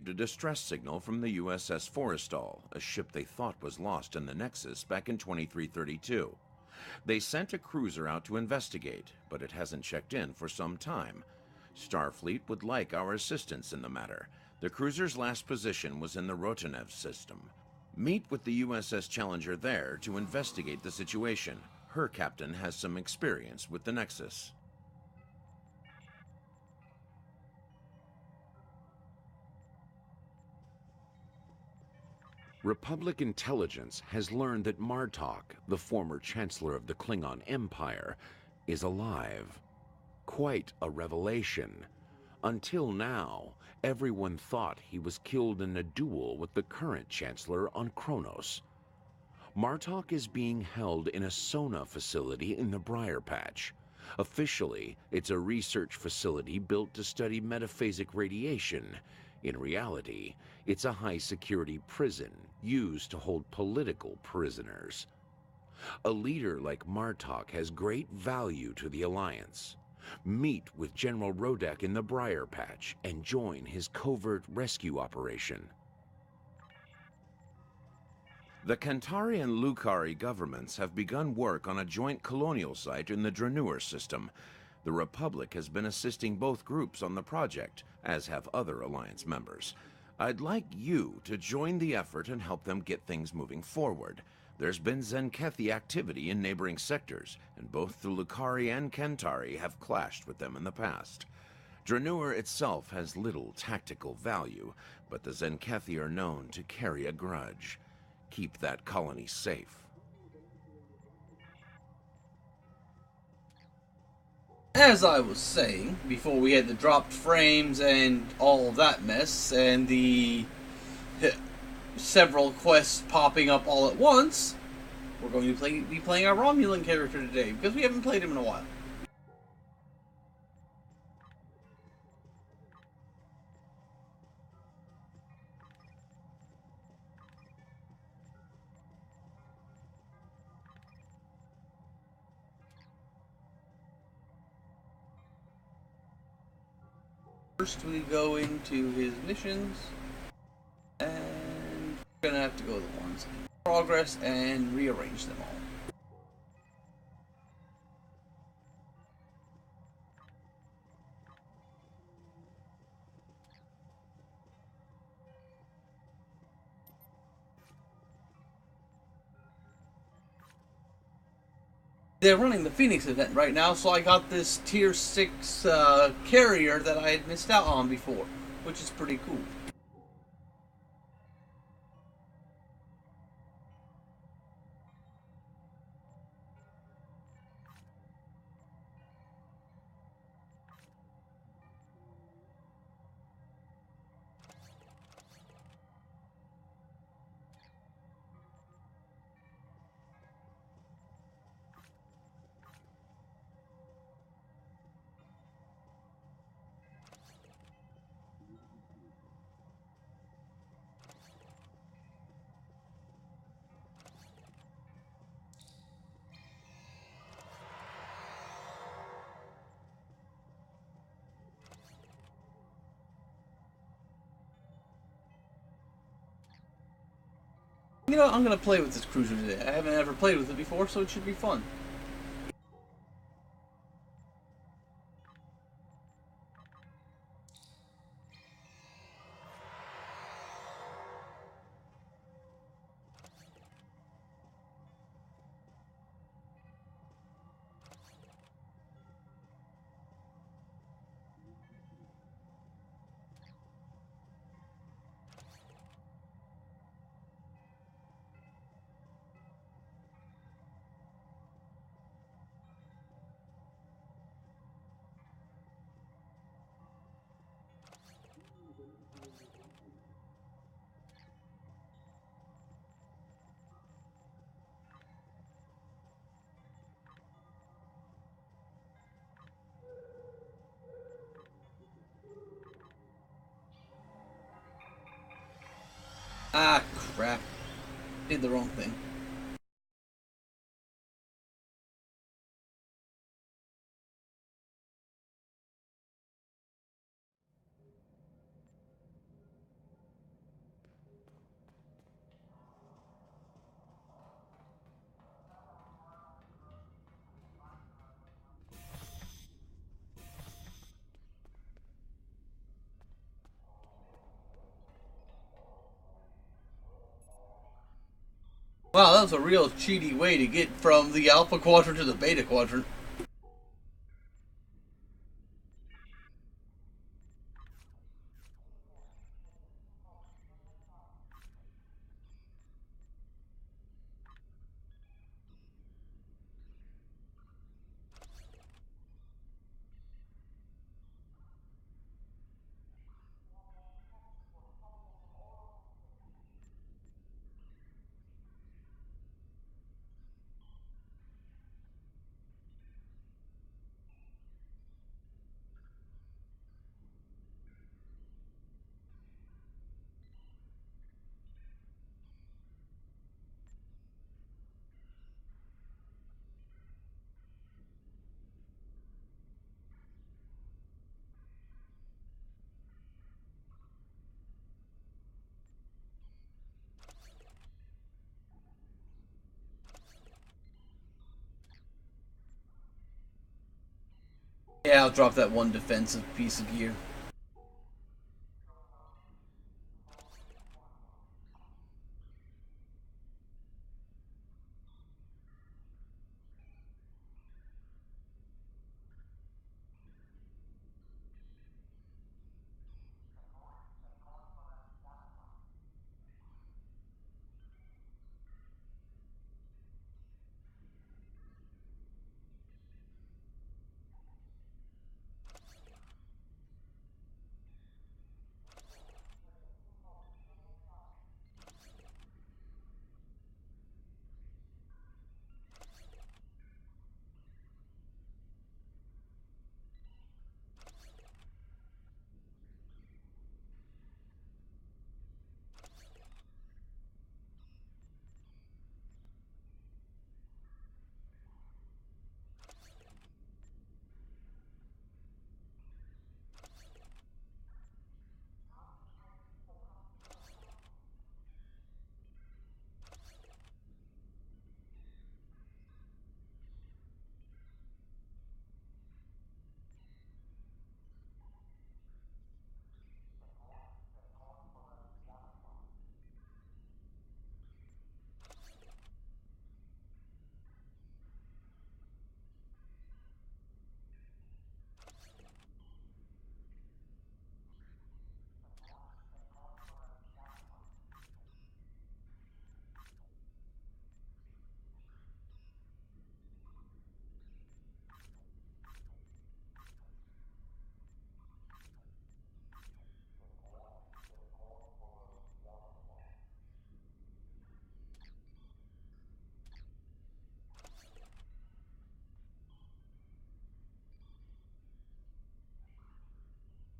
received a distress signal from the USS Forrestal, a ship they thought was lost in the Nexus back in 2332. They sent a cruiser out to investigate, but it hasn't checked in for some time. Starfleet would like our assistance in the matter. The cruiser's last position was in the Rotanev system. Meet with the USS Challenger there to investigate the situation. Her captain has some experience with the Nexus. Republic intelligence has learned that Martok, the former Chancellor of the Klingon Empire, is alive. Quite a revelation. Until now, everyone thought he was killed in a duel with the current Chancellor on Kronos. Martok is being held in a Sona facility in the Briar Patch. Officially, it's a research facility built to study metaphasic radiation. In reality, it's a high-security prison used to hold political prisoners. A leader like Martok has great value to the Alliance. Meet with General Rodek in the Briar Patch and join his covert rescue operation. The Kantari and Lukari governments have begun work on a joint colonial site in the Dranur system. The Republic has been assisting both groups on the project, as have other Alliance members. I'd like you to join the effort and help them get things moving forward. There's been Zenkethi activity in neighboring sectors, and both the Lukari and Kantari have clashed with them in the past. Dranur itself has little tactical value, but the Zenkethi are known to carry a grudge. Keep that colony safe. As I was saying, before we had the dropped frames and all of that mess, and the several quests popping up all at once, we're going to be playing our Romulan character today, because we haven't played him in a while. First we go into his missions, and we're gonna have to go to the ones in progress and rearrange them all. They're running the Phoenix event right now, so I got this tier 6 carrier that I had missed out on before, which is pretty cool. You know, I'm gonna play with this cruiser today. I haven't ever played with it before, so it should be fun. Ah, crap. Did the wrong thing. Wow, that was a real cheaty way to get from the Alpha Quadrant to the Beta Quadrant. Yeah, I'll drop that one defensive piece of gear.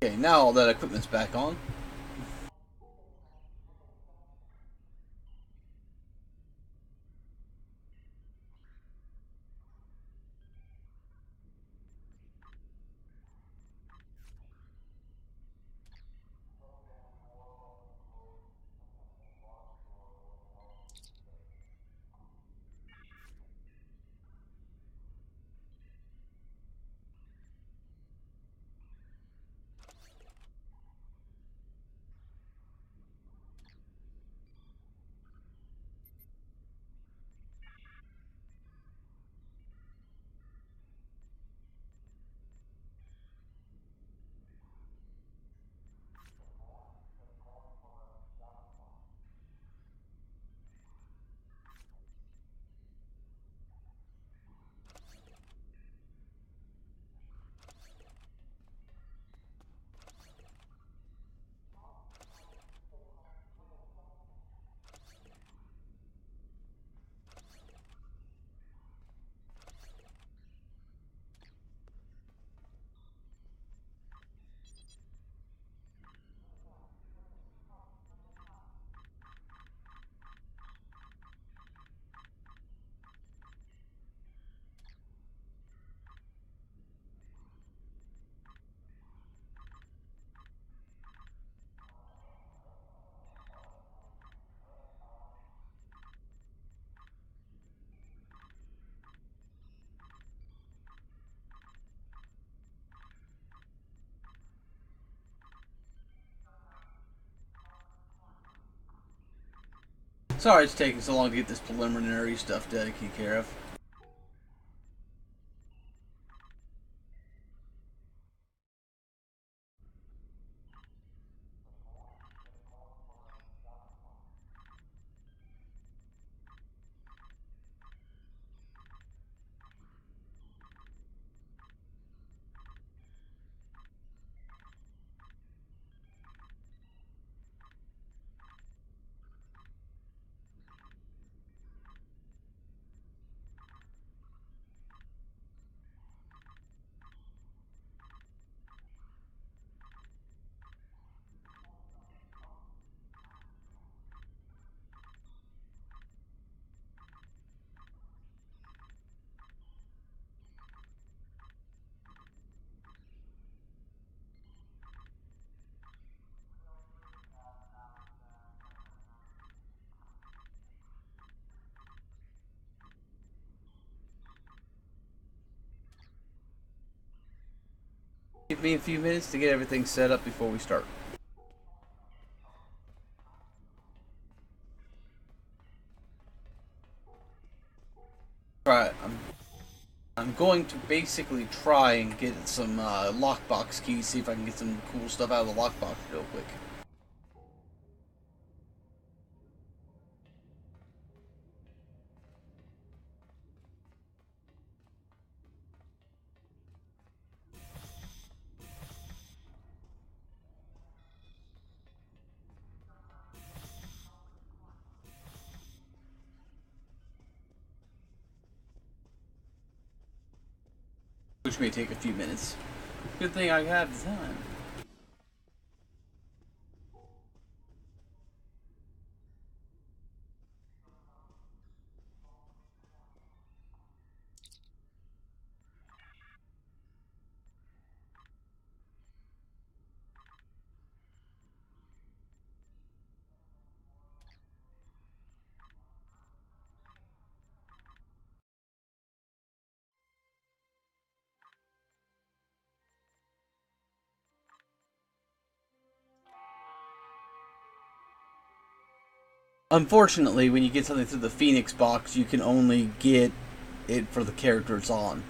Okay, now all that equipment's back on. Sorry it's taking so long to get this preliminary stuff taken care of. Give me a few minutes to get everything set up before we start. Alright, I'm going to basically try and get some lockbox keys, see if I can get some cool stuff out of the lockbox real quick. Which may take a few minutes. Good thing I have time. Unfortunately, when you get something through the Phoenix box, you can only get it for the character it's on.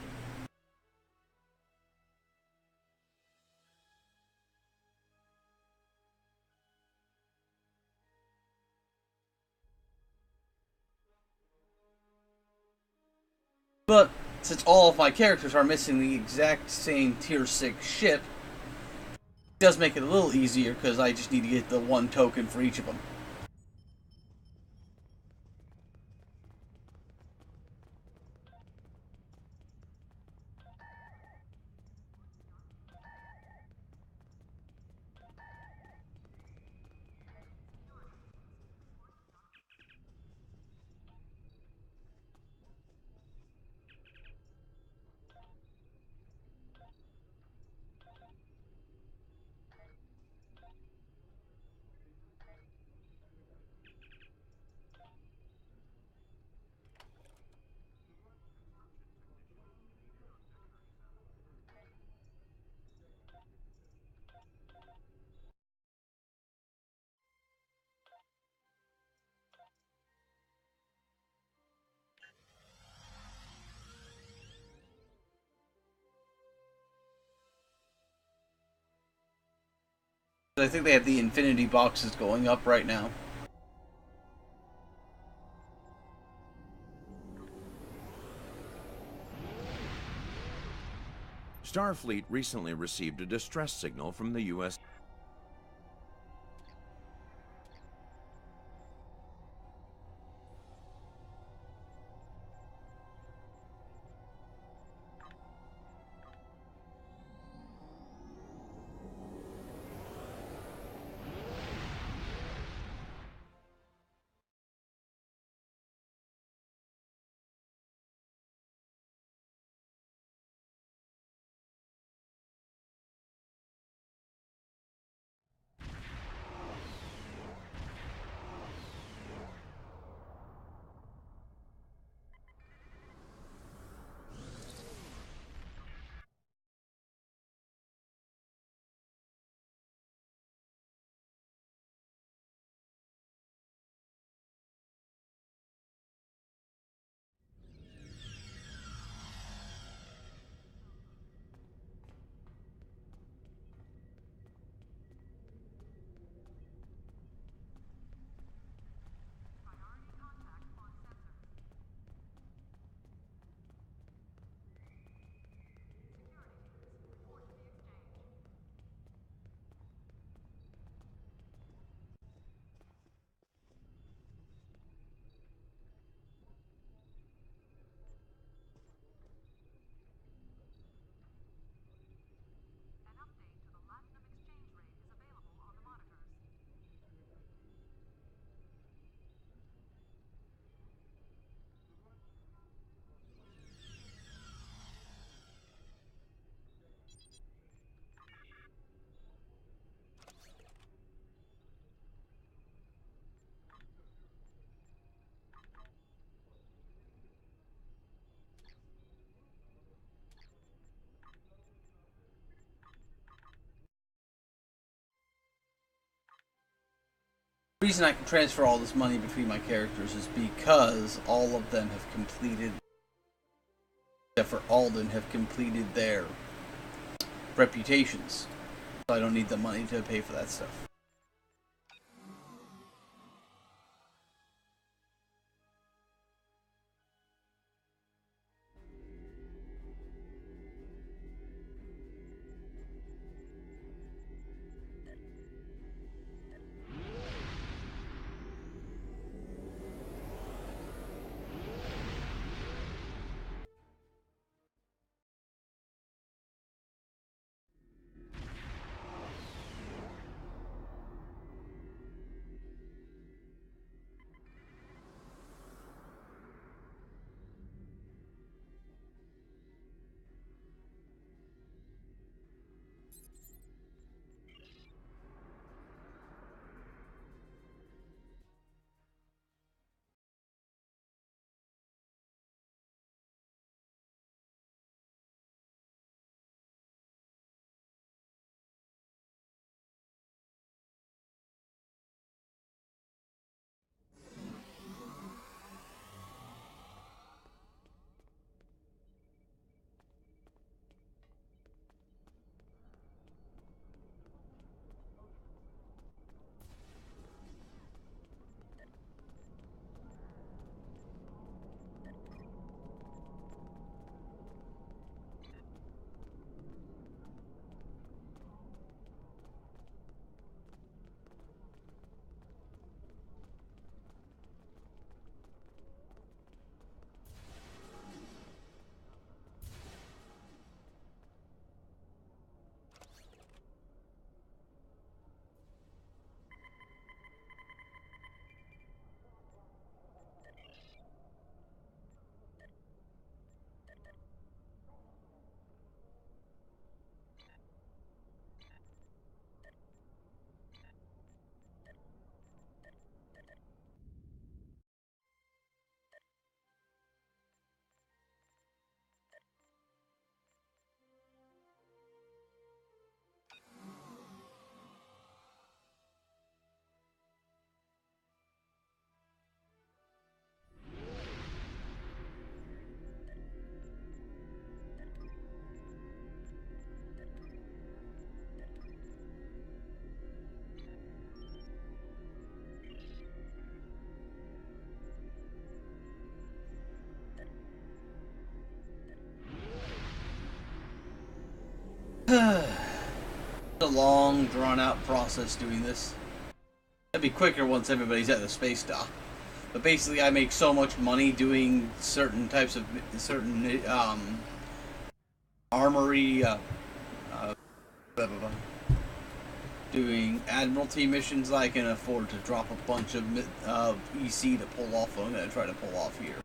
But since all of my characters are missing the exact same tier 6 ship, it does make it a little easier because I just need to get the one token for each of them. I think they have the infinity boxes going up right now. Starfleet recently received a distress signal from the U.S. reason I can transfer all this money between my characters is because all of them have completed, except for Alden, have completed their reputations. So I don't need the money to pay for that stuff. It's a long, drawn-out process doing this. It'd be quicker once everybody's at the space dock. But basically, I make so much money doing certain types of armory, blah, blah, blah. Doing Admiralty missions. I can afford to drop a bunch of EC to pull off what I'm going to try to pull off here.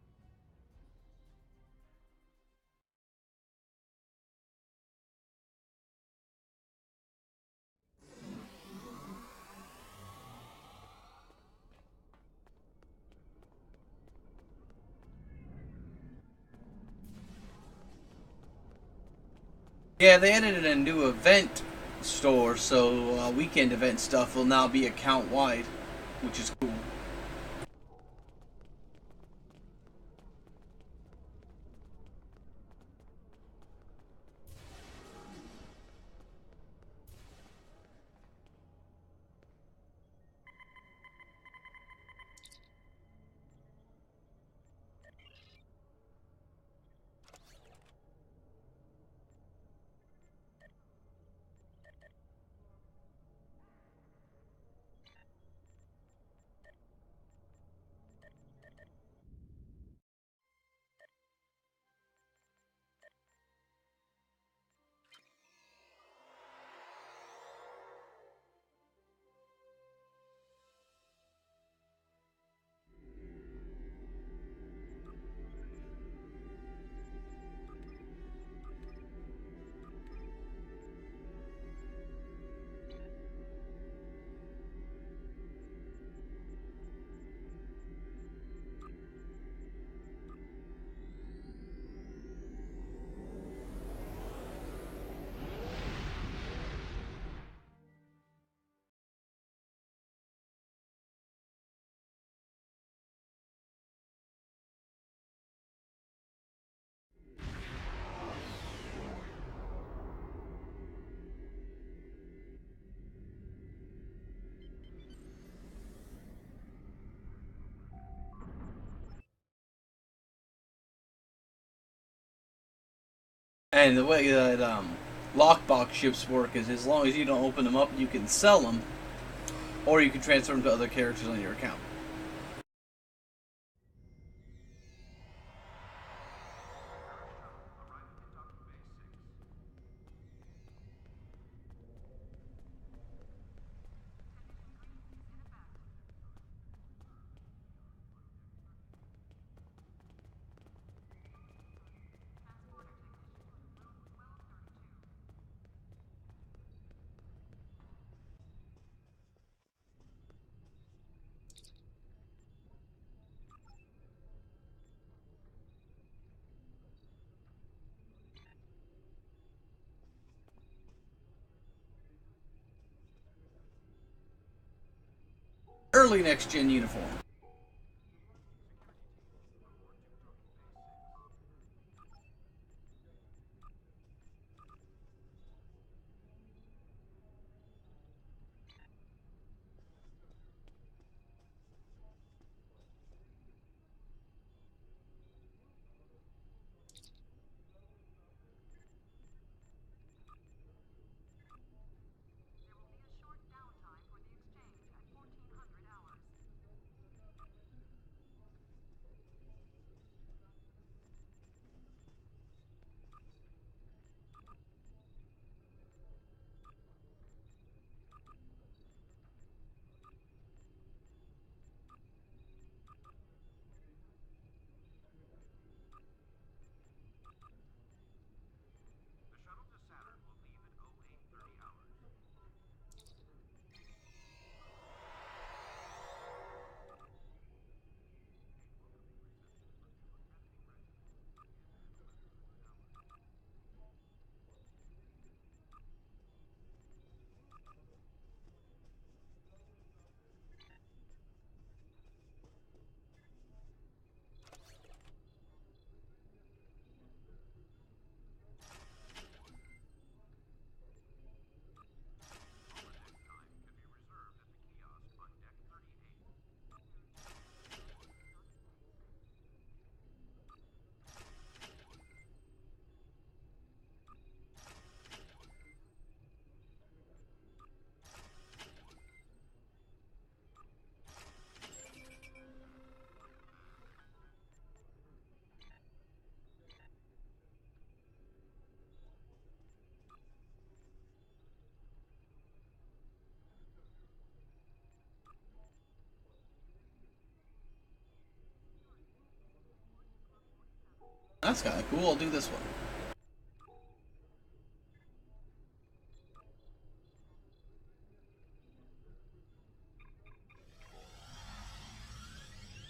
Yeah, they added a new event store, so weekend event stuff will now be account-wide, which is cool. And the way that lockbox ships work is as long as you don't open them up, you can sell them, or you can transfer them to other characters on your account. Early next-gen uniform. That's kind of cool. I'll do this one.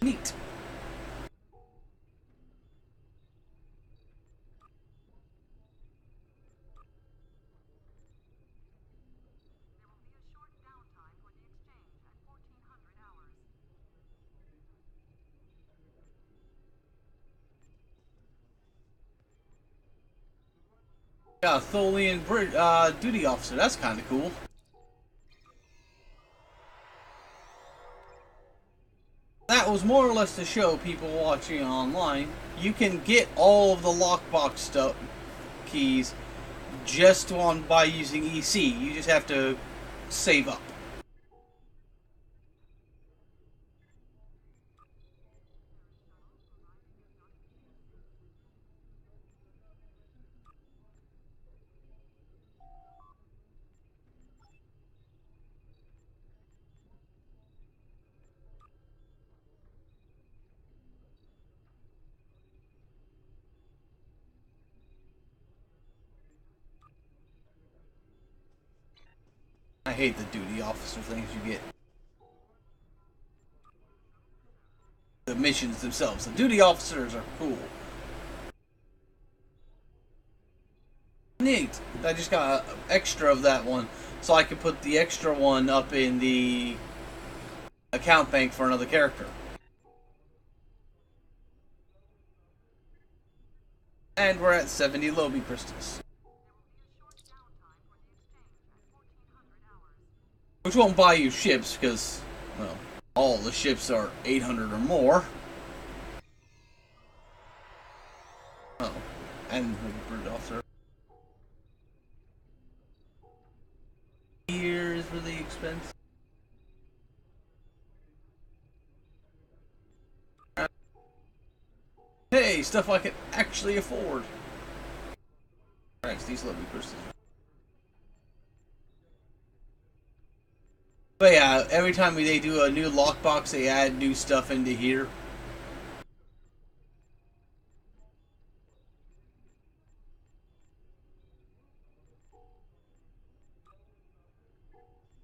Neat. Yeah, Tholian duty officer. That's kind of cool. That was more or less to show people watching online you can get all of the lockbox stuff keys just by using EC. You just have to save up. I hate the duty officer things you get. The missions themselves. The duty officers are cool. Neat. I just got an extra of that one, so I can put the extra one up in the account bank for another character. And we're at 70 Lobby crystals. Which won't buy you ships, because, well, all the ships are 800 or more. Oh. And the brute officer. really expensive. Hey, stuff I can actually afford. Thanks, these lovely crystals. But yeah, every time they do a new lockbox, they add new stuff into here.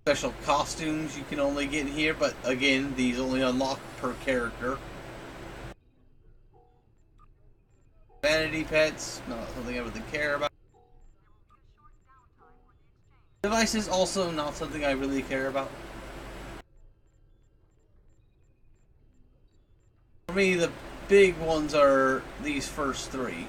Special costumes you can only get in here, but again, these only unlock per character. Vanity pets, not something I really care about. Devices, also not something I really care about. For me, the big ones are these first three.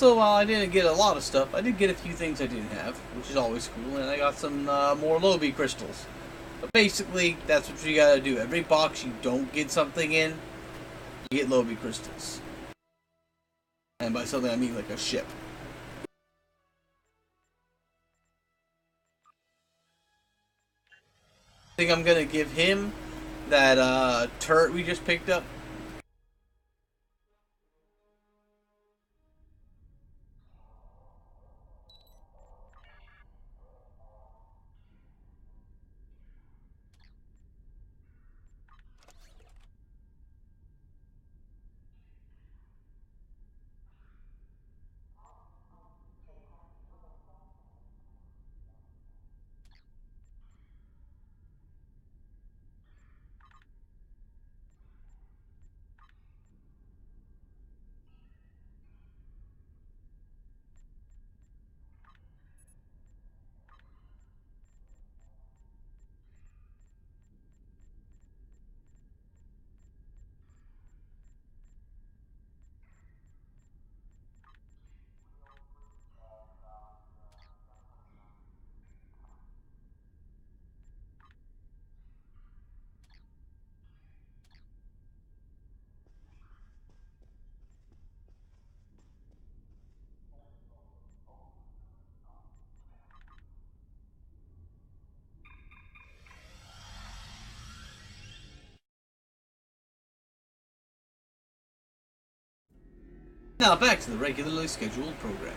So while I didn't get a lot of stuff, I did get a few things I didn't have, which is always cool, and I got some more Lobby crystals. But basically, that's what you gotta do. Every box you don't get something in, you get Lobby crystals. And by something I mean like a ship. I think I'm gonna give him that turret we just picked up. Now back to the regularly scheduled programming.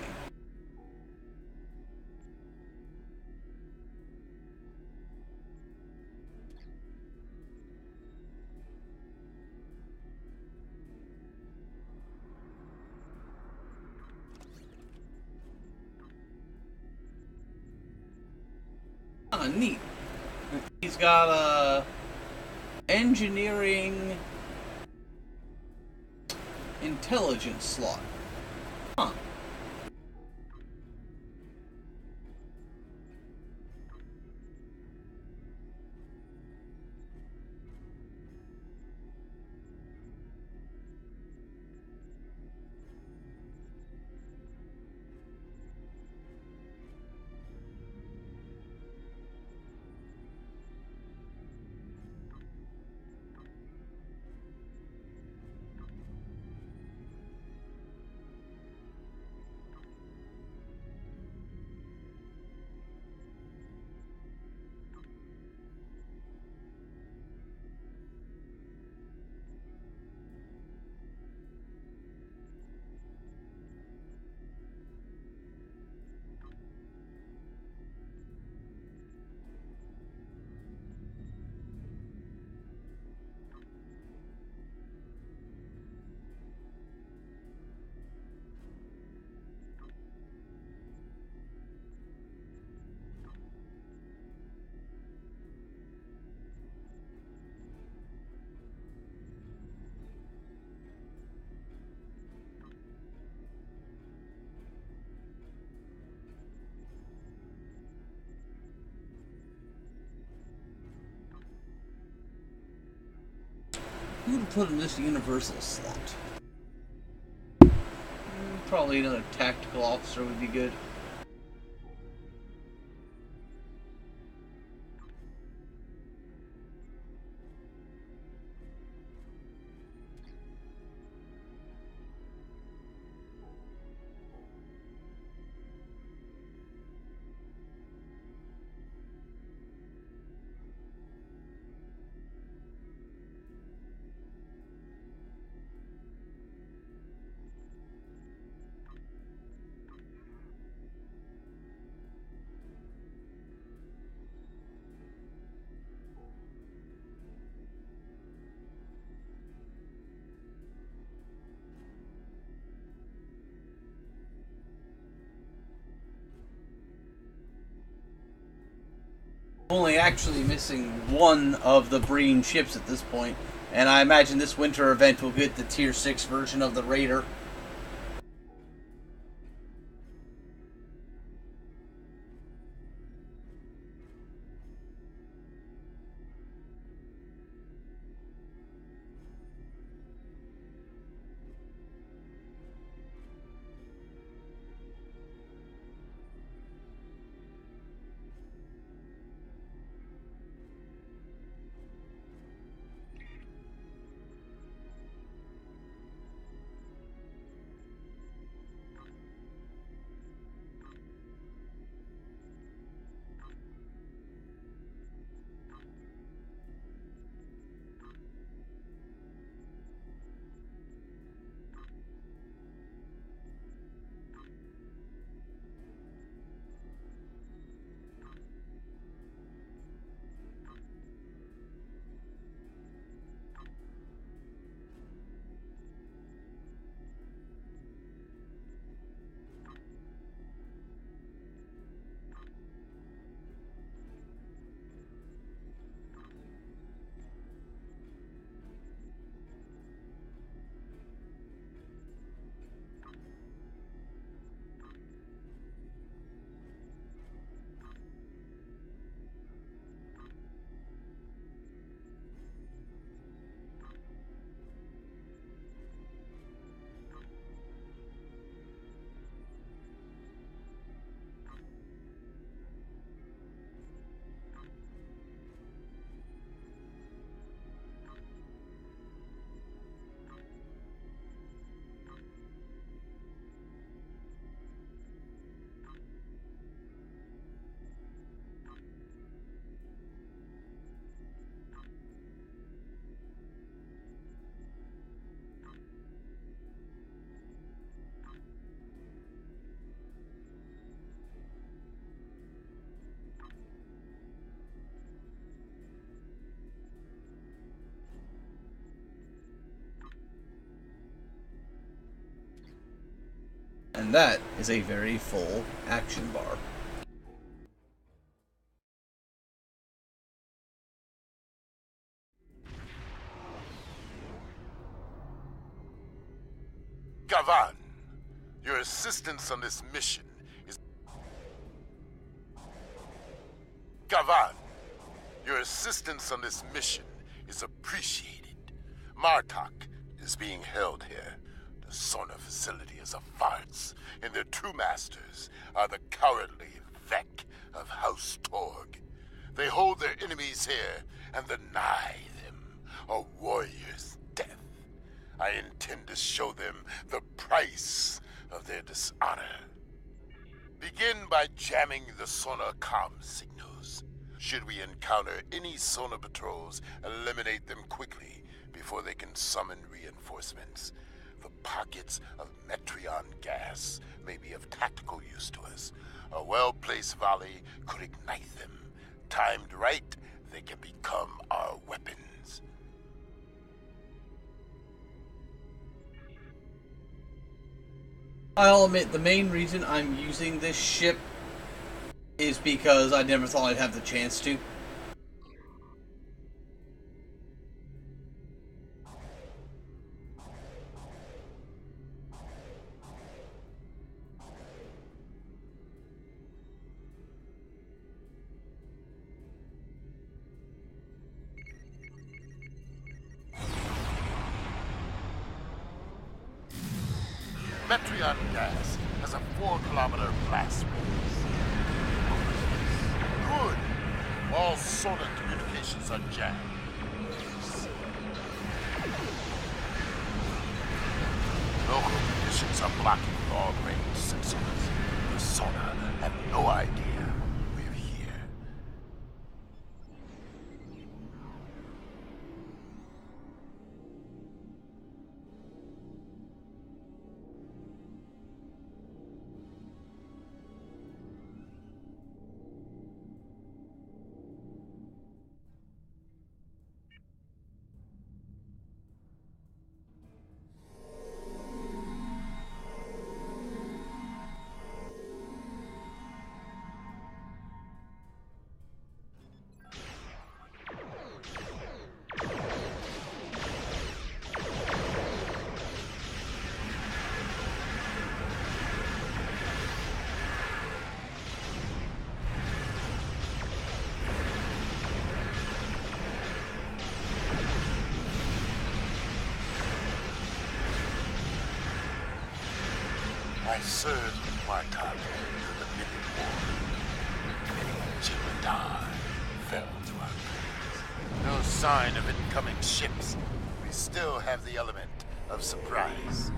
Ah, neat. He's got a engineering intelligence slot. Huh. Who to put in this universal slot? Probably another tactical officer would be good. Only actually missing one of the Breen ships at this point, and I imagine this winter event will get the Tier 6 version of the Raider. And that is a very full action bar. Gavan, your assistance on this mission is... Gavan, your assistance on this mission is appreciated. Martok is being held here. The Sona facility is a farce, and their true masters are the cowardly Vec of House Torg. They hold their enemies here and deny them a warrior's death. I intend to show them the price of their dishonor. Begin by jamming the Sona comm signals. Should we encounter any Sona patrols, eliminate them quickly before they can summon reinforcements. The pockets of Metreon gas may be of tactical use to us. A well-placed volley could ignite them. Timed right, they can become our weapons. I'll admit, the main reason I'm using this ship is because I never thought I'd have the chance to. Metreon gas has a 4-kilometer blast radius. Good. All sonar communications are jammed. Local conditions are blocking long-range sensors. The sonar have no idea we're here. I served Martok through the Midnight War. Jimadar fell to our hands. No sign of incoming ships. We still have the element of surprise.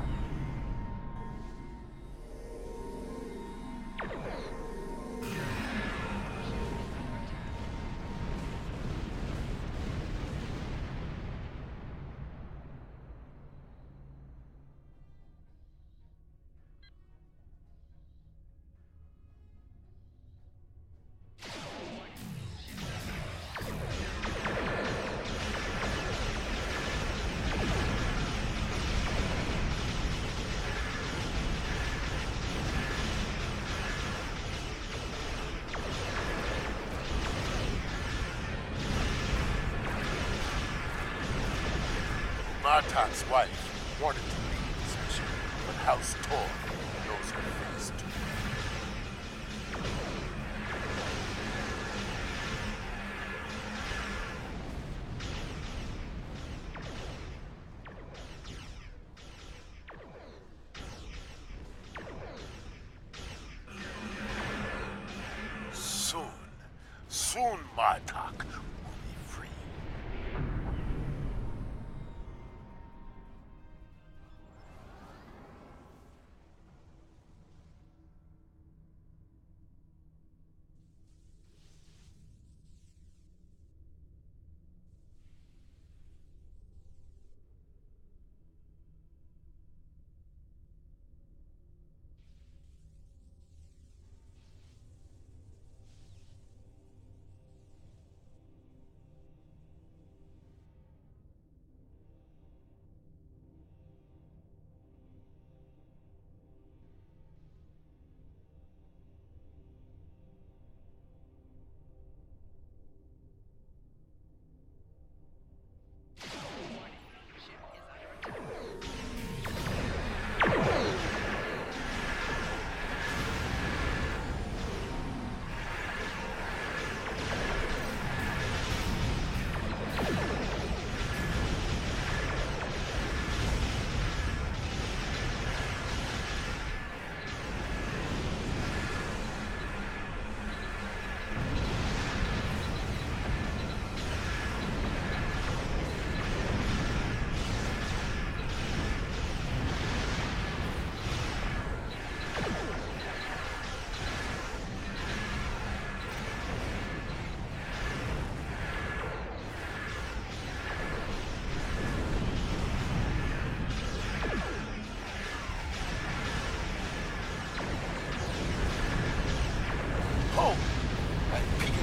Martok's wife wanted to leave this mission, but House Tor knows her face too. Soon Martok will be free.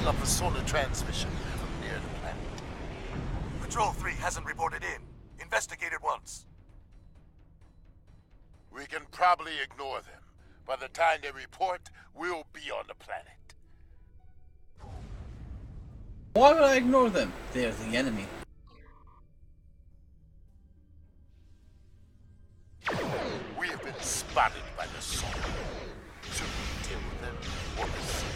Up a sonar transmission from near the planet. Patrol 3 hasn't reported in. Investigate it once. We can probably ignore them. By the time they report, we'll be on the planet. Why would I ignore them? They're the enemy. We have been spotted by the sonar. Should we deal with them or proceed?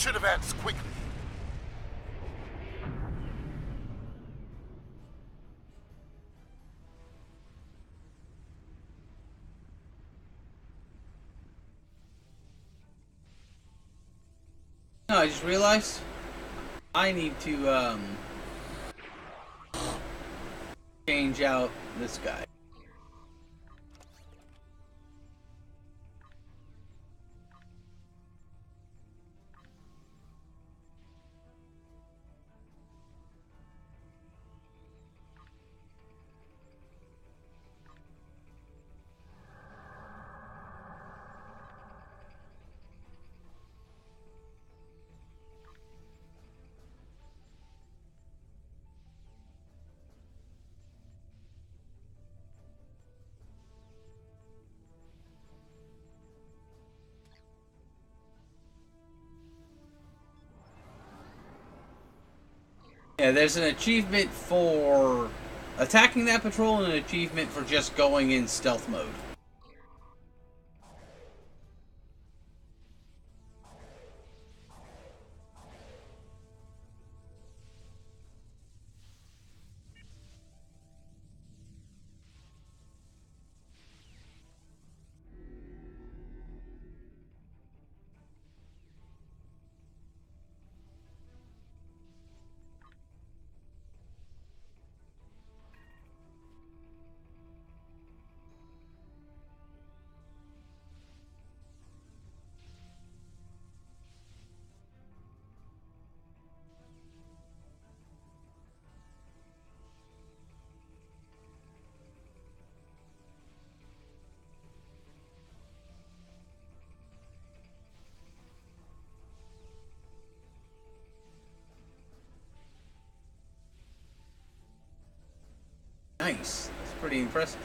should advance quickly. No, I just realized I need to change out this guy. Yeah, there's an achievement for attacking that patrol and an achievement for just going in stealth mode. Nice. That's pretty impressive.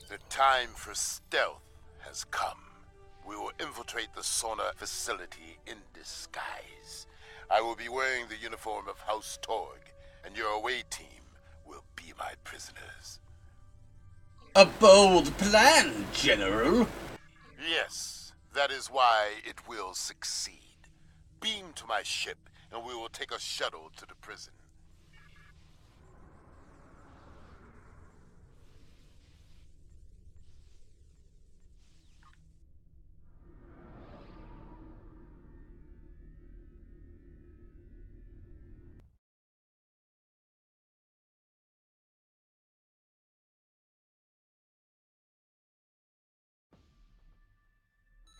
The time for stealth has come. We will infiltrate the Sona facility in disguise. I will be wearing the uniform of House Torg, and your away team will be my prisoners. A bold plan, General. Yes, that is why it will succeed. Beam to my ship, and we will take a shuttle to the prison.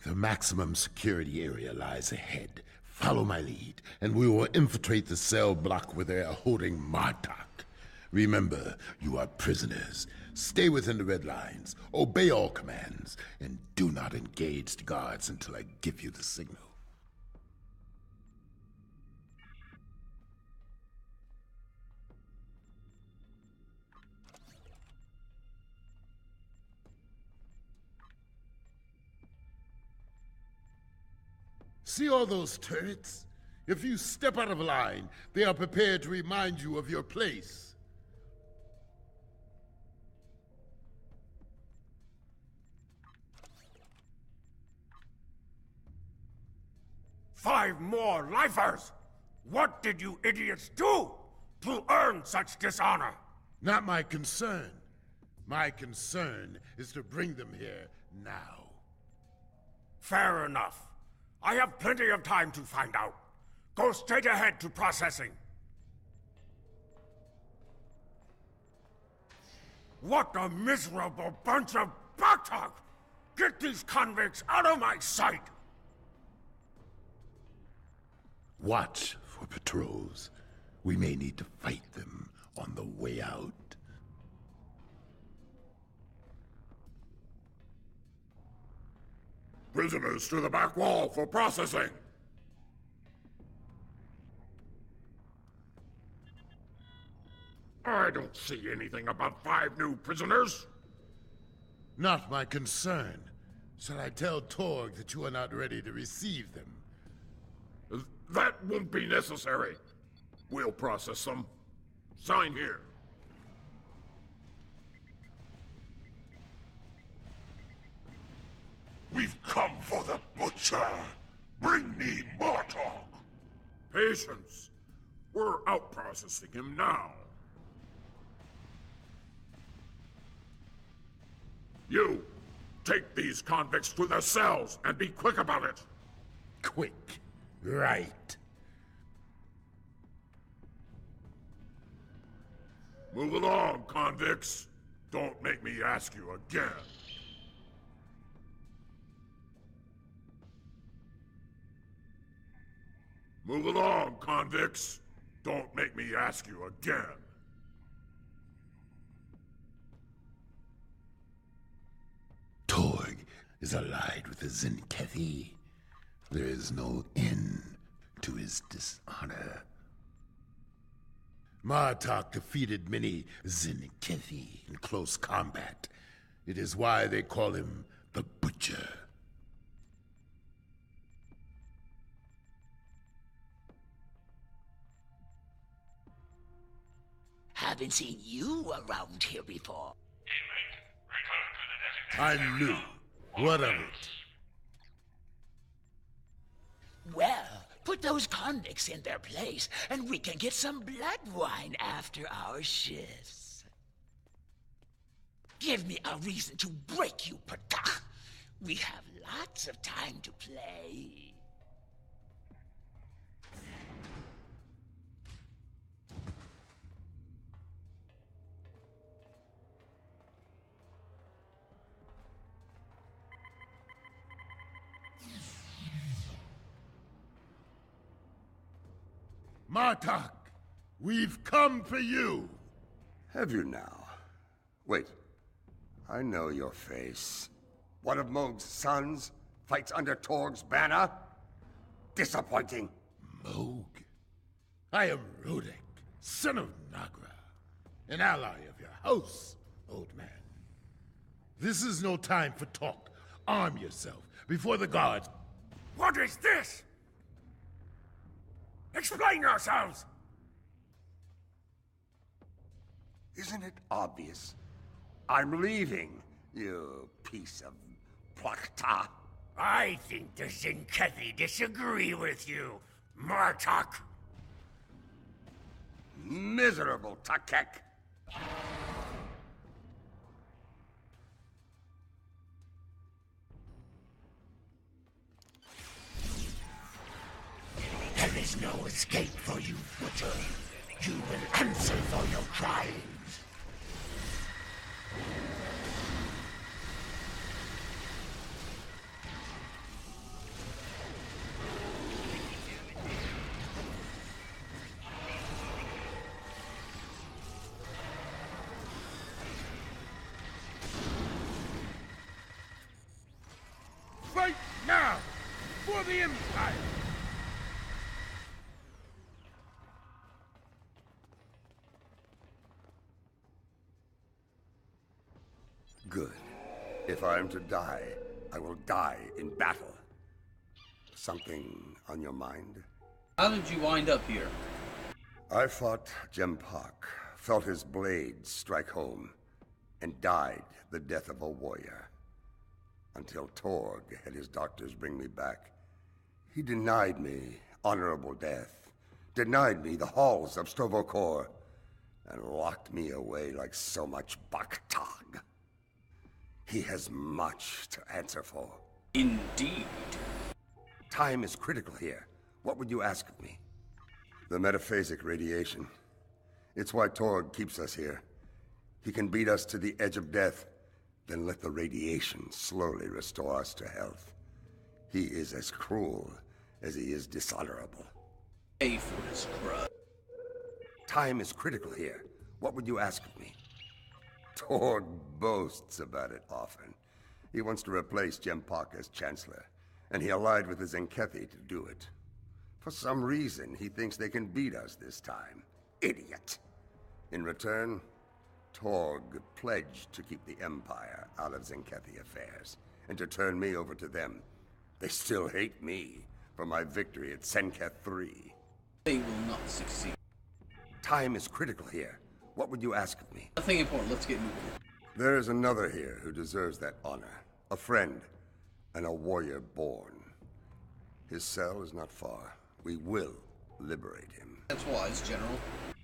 The maximum security area lies ahead. Follow my lead, and we will infiltrate the cell block where they are holding Martok. Remember, you are prisoners. Stay within the red lines, obey all commands, and do not engage the guards until I give you the signal. See all those turrets? If you step out of line, they are prepared to remind you of your place. Five more lifers! What did you idiots do to earn such dishonor? Not my concern. My concern is to bring them here now. Fair enough. I have plenty of time to find out. Go straight ahead to processing. What a miserable bunch of Bartok! Get these convicts out of my sight! Watch for patrols. We may need to fight them on the way out. Prisoners to the back wall for processing! I don't see anything about 5 new prisoners. Not my concern. Shall I tell Torg that you are not ready to receive them? That won't be necessary. We'll process them. Sign here. We've come for the butcher. Bring me Martok. Patience. We're out processing him now. You, take these convicts to their cells and be quick about it. Quick. Right. Move along, convicts. Don't make me ask you again. Move along, convicts. Don't make me ask you again. Torg is allied with the Zenkethi. There is no end to his dishonor. Martok defeated many Zenkethi in close combat. It is why they call him the Butcher. Haven't seen you around here before. I knew. What of it? Well, put those convicts in their place, and we can get some blood wine after our shifts. Give me a reason to break you, Patah. We have lots of time to play. Martok, we've come for you. Have you now? Wait, I know your face. One of Moog's sons fights under Torg's banner? Disappointing. Moog? I am Rudek, son of Nagra, an ally of your house, old man. This is no time for talk. Arm yourself before the guards. What is this? Explain yourselves! Isn't it obvious? I'm leaving, you piece of plakta. I think the Zenkethi disagree with you, Martok. Miserable Takek. There is no escape for you, Butcher. You will answer for your crimes. Fight now! For the Empire! Good. If I am to die, I will die in battle. Something on your mind? How did you wind up here? I fought Jempak, felt his blade strike home, and died the death of a warrior. Until Torg had his doctors bring me back. He denied me honorable death, denied me the halls of Stovokor, and locked me away like so much Baktag. He has much to answer for. Indeed. Time is critical here. What would you ask of me? The metaphasic radiation. It's why Torg keeps us here. He can beat us to the edge of death, then let the radiation slowly restore us to health. He is as cruel as he is dishonorable. Pay for his crud. Time is critical here. What would you ask of me? Torg boasts about it often. He wants to replace Jempak as Chancellor, and he allied with the Zenkethi to do it. For some reason, he thinks they can beat us this time. Idiot! In return, Torg pledged to keep the Empire out of Zenkethi affairs, and to turn me over to them. They still hate me for my victory at Senketh III. They will not succeed. Time is critical here. What would you ask of me? Nothing important. Let's get moving. There is another here who deserves that honor. A friend, and a warrior born. His cell is not far. We will liberate him. That's wise, General.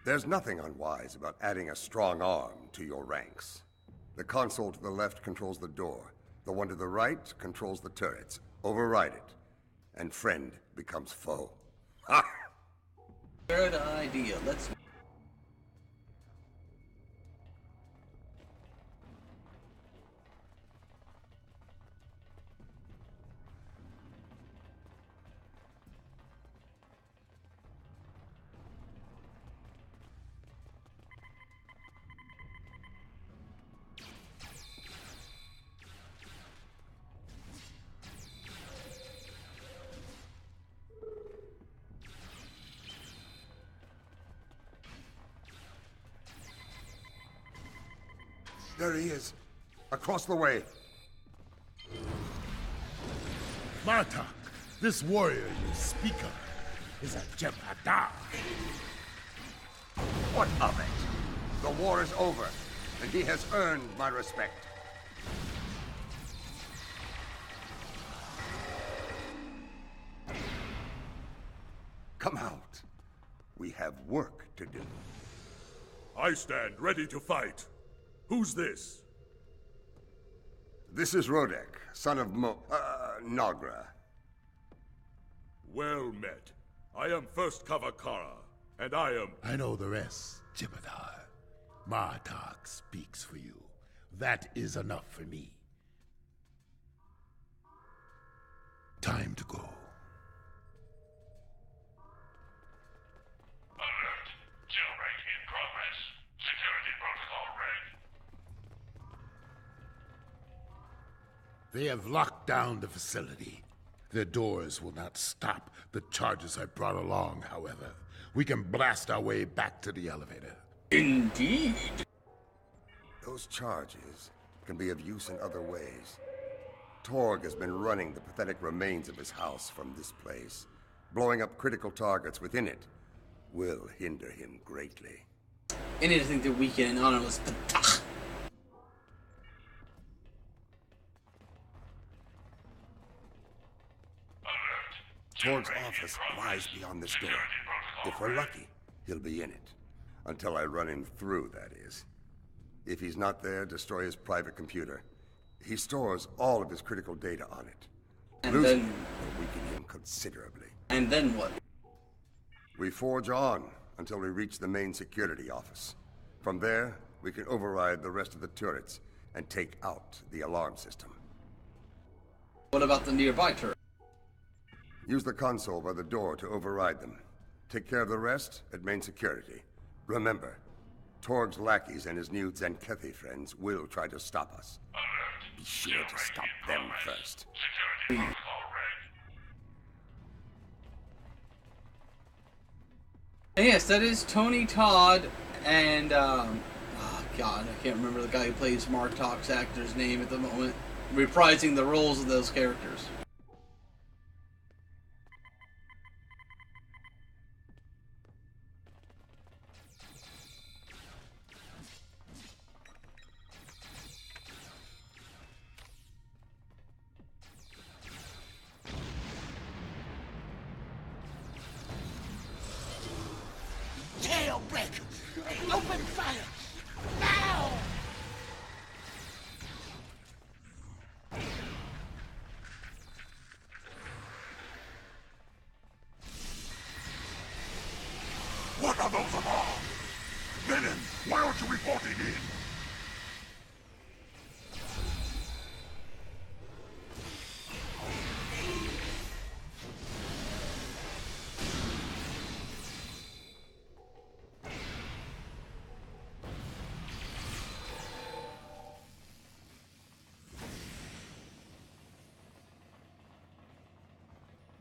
There's nothing unwise about adding a strong arm to your ranks. The console to the left controls the door. The one to the right controls the turrets. Override it, and friend becomes foe. Ha! Good idea. Let's... There he is. Across the way. Martok, this warrior you speak of is a Jem'Hadar. What of it? The war is over, and he has earned my respect. Come out. We have work to do. I stand ready to fight. Who's this? This is Rodek, son of Nagra. Well met. I am First Cover Kara, and I am... I know the rest, Jem'Hadar. Martok speaks for you. That is enough for me. Time to go. Alert. Jailbreak in progress. Security protocol red. They have locked down the facility. Their doors will not stop the charges I brought along, however. We can blast our way back to the elevator. Indeed. Those charges can be of use in other ways. Torg has been running the pathetic remains of his house from this place. Blowing up critical targets within it will hinder him greatly. Anything to weaken an honorless Patach. Torg's office lies beyond this door. If we're lucky, he'll be in it. Until I run him through, that is. If he's not there, destroy his private computer. He stores all of his critical data on it. And Losing then... him will weaken him considerably. And then what? We forge on until we reach the main security office. From there, we can override the rest of the turrets and take out the alarm system. What about the nearby turret? Use the console by the door to override them. Take care of the rest at main security. Remember, Torg's lackeys and his new Zenkethi friends will try to stop us. Be sure to stop them first. Security protocol red. Yes, that is Tony Todd and, oh God, I can't remember the guy who plays Martok's actor's name at the moment, reprising the roles of those characters. Jailbreak! Open fire! Now! What are those alarms? Lenin, why aren't you reporting in?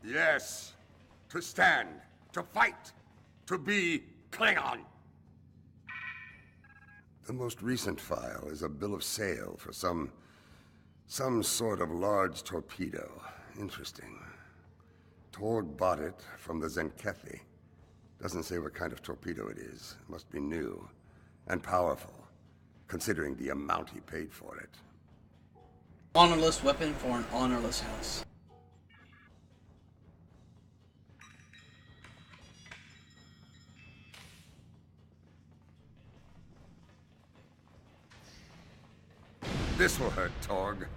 Yes. To stand. To fight. To be Klingon. The most recent file is a bill of sale for some sort of large torpedo. Interesting. Torg bought it from the Zenkethi. Doesn't say what kind of torpedo it is. Must be new. And powerful, considering the amount he paid for it. Honorless weapon for an honorless house. This will hurt Torg.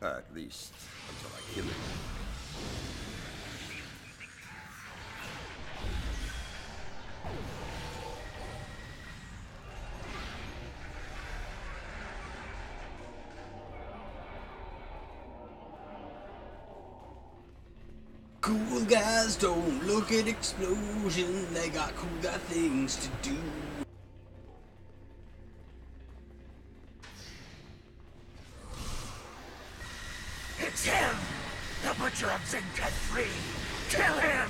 At least, until I kill him. Cool guys don't look at explosion, they got cool guy things to do. It's him! The Butcher of Zinkat 3! Kill him!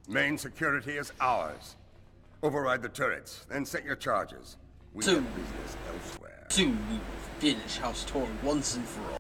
Main security is ours. Override the turrets, then set your charges. We So- have business elsewhere. Soon we will finish House Torg once and for all.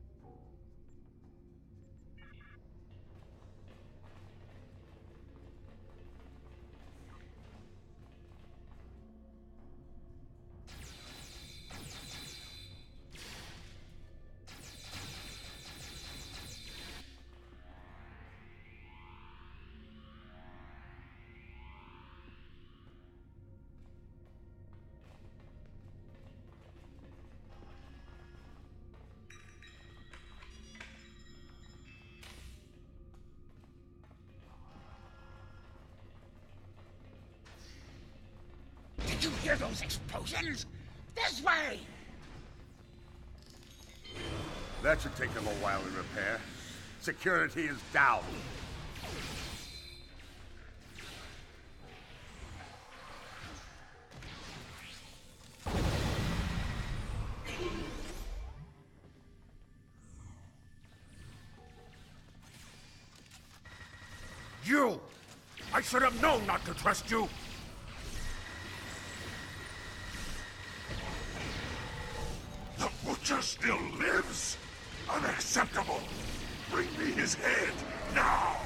Did you hear those explosions? This way! That should take them a while to repair. Security is down. You! I should have known not to trust you! The Butcher still lives? Unacceptable! Bring me his head, now!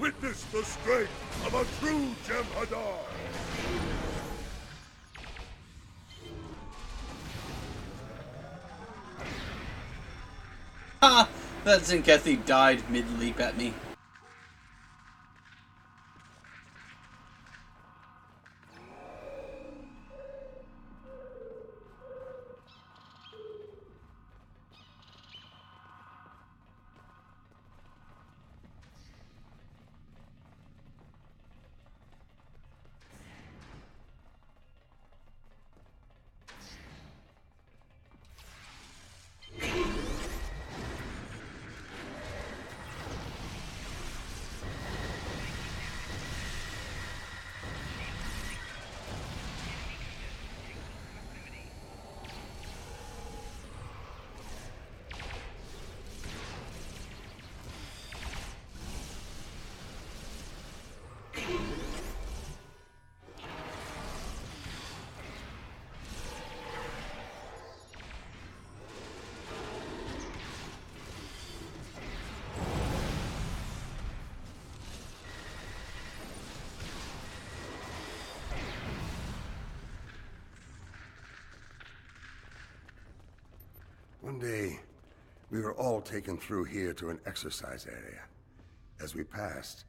Witness the strength of a true Jem'Hadar! Ha! That Zinkethi died mid-leap at me. day, we were all taken through here to an exercise area. As we passed,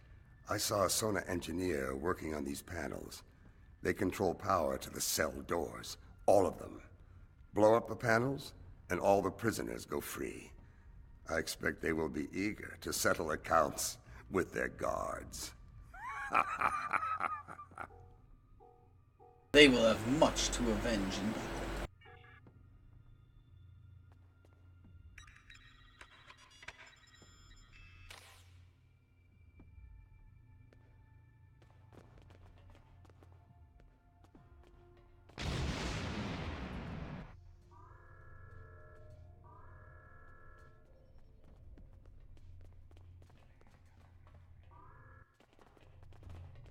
I saw a Sona engineer working on these panels. They control power to the cell doors, all of them. Blow up the panels, and all the prisoners go free. I expect they will be eager to settle accounts with their guards. They will have much to avenge in battle.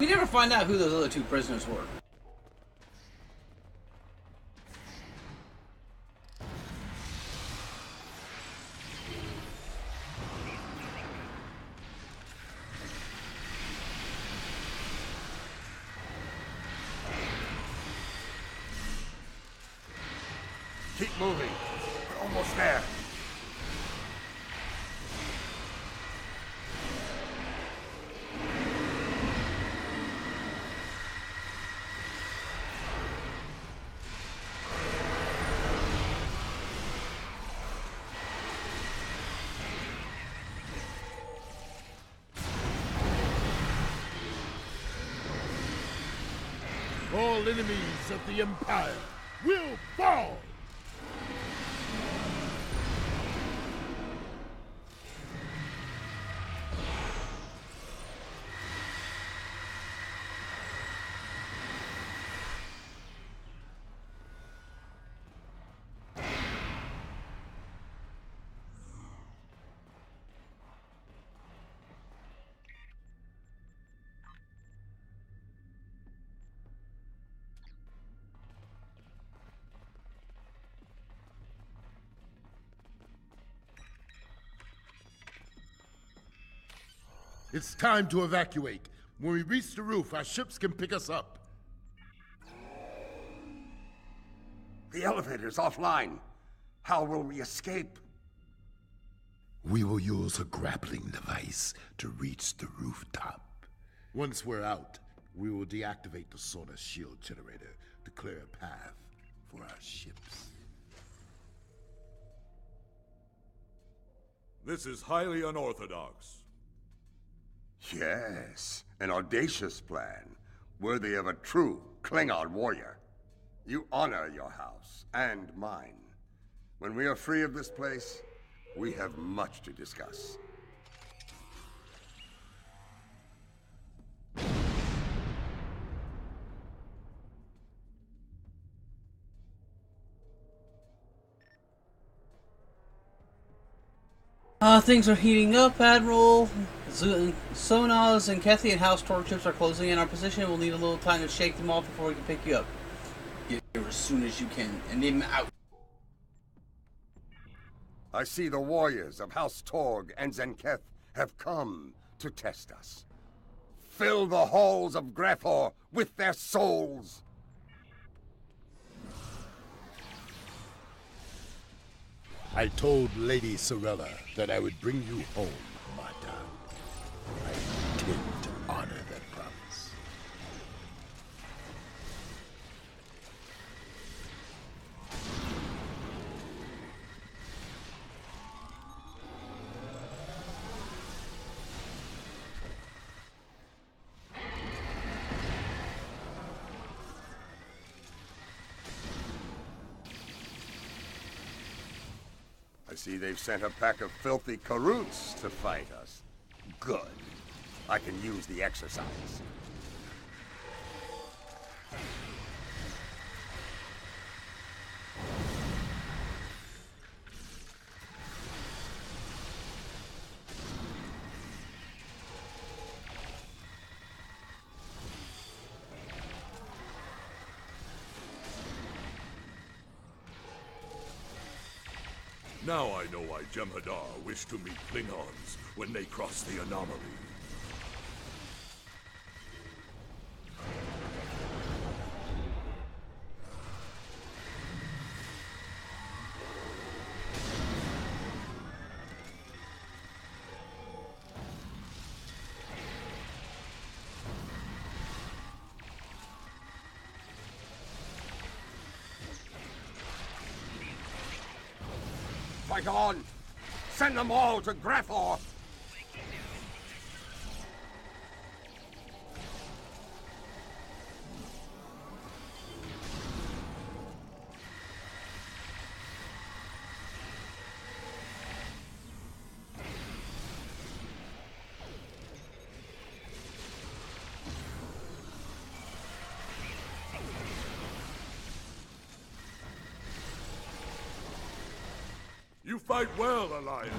We never find out who those other two prisoners were. Keep moving. We're almost there. All enemies of the Empire will fall! It's time to evacuate. When we reach the roof, our ships can pick us up. The elevator's offline. How will we escape? We will use a grappling device to reach the rooftop. Once we're out, we will deactivate the Sona shield generator to clear a path for our ships. This is highly unorthodox. Yes, an audacious plan, worthy of a true Klingon warrior. You honor your house, and mine. When we are free of this place, we have much to discuss. Things are heating up, Admiral. Sonas and Kethy and House Torque ships are closing in our position. We'll need a little time to shake them off before we can pick you up. Get here as soon as you can, and need them out. I see the warriors of House Torg and Zenketh have come to test us. Fill the halls of Grathor with their souls! I told Lady Sorella that I would bring you home, Marta. I intend to honor that promise. I see they've sent a pack of filthy Karoots to fight us. Good. I can use the exercise. Now I know why Jem'Hadar wished to meet Klingons when they crossed the anomaly. Fight on! Send them all to Grethor! You fight well, Alliance.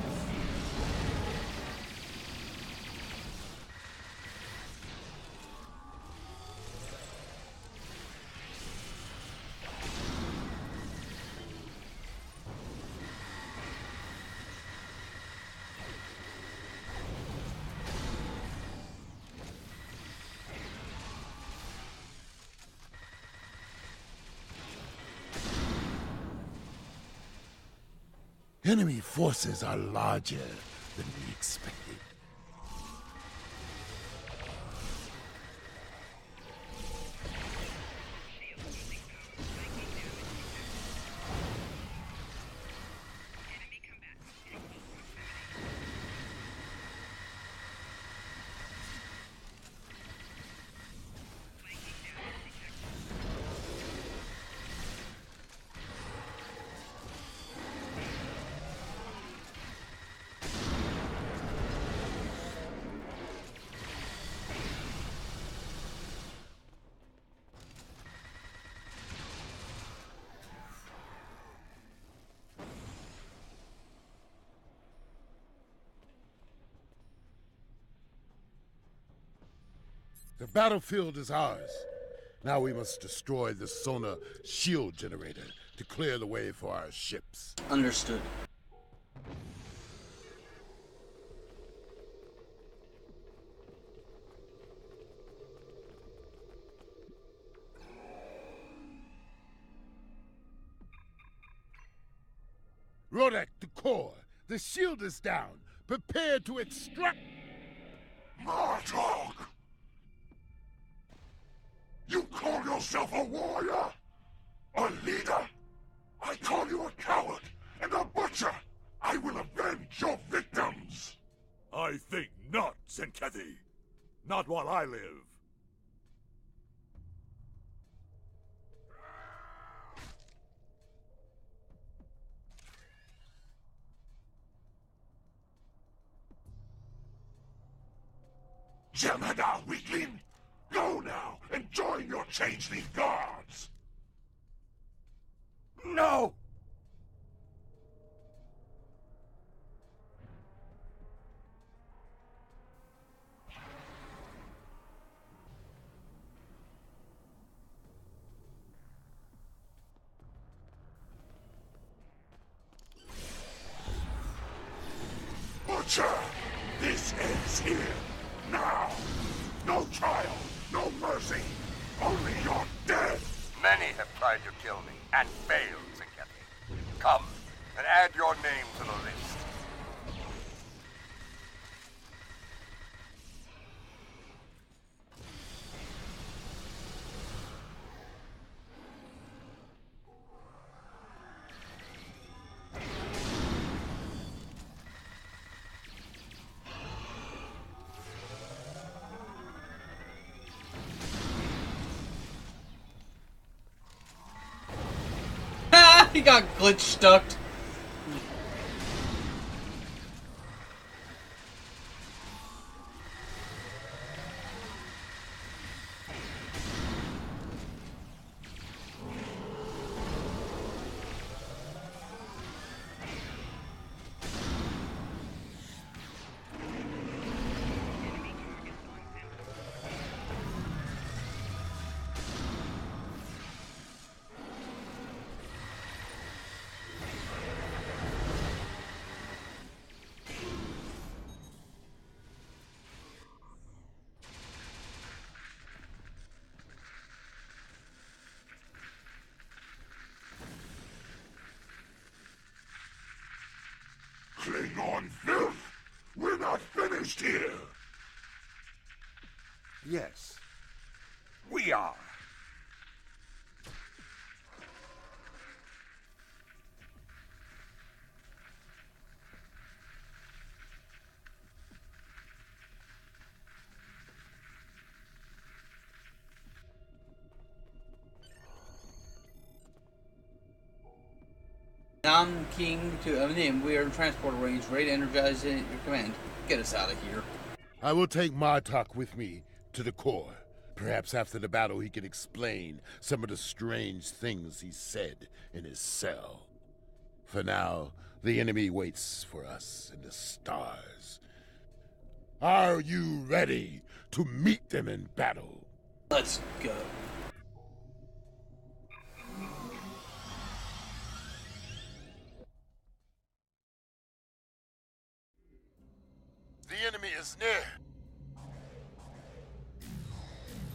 Enemy forces are larger than we expected. The battlefield is ours. Now we must destroy the Sona shield generator to clear the way for our ships. Understood. Rodek to core. The shield is down. Prepare to extract... Martok! You call yourself a warrior? A leader? I call you a coward and a butcher! I will avenge your victims! I think not, Zenkethi. Not while I live. Jem'Hadar, weakling! Go now and join your changeling guards! No! Butcher! This ends here! Now! No trial! No mercy! Only your death! Many have tried to kill me, and failed, Zenkethi. Come, and add your name to the list. He got glitch stuck. Klingon filth! We're not finished here! Yes, we are. I'm King to Eminem. We are in transport range, ready to energize your command. Get us out of here. I will take Martok with me to the core. Perhaps after the battle he can explain some of the strange things he said in his cell. For now, the enemy waits for us in the stars. Are you ready to meet them in battle? Let's go. The enemy is near.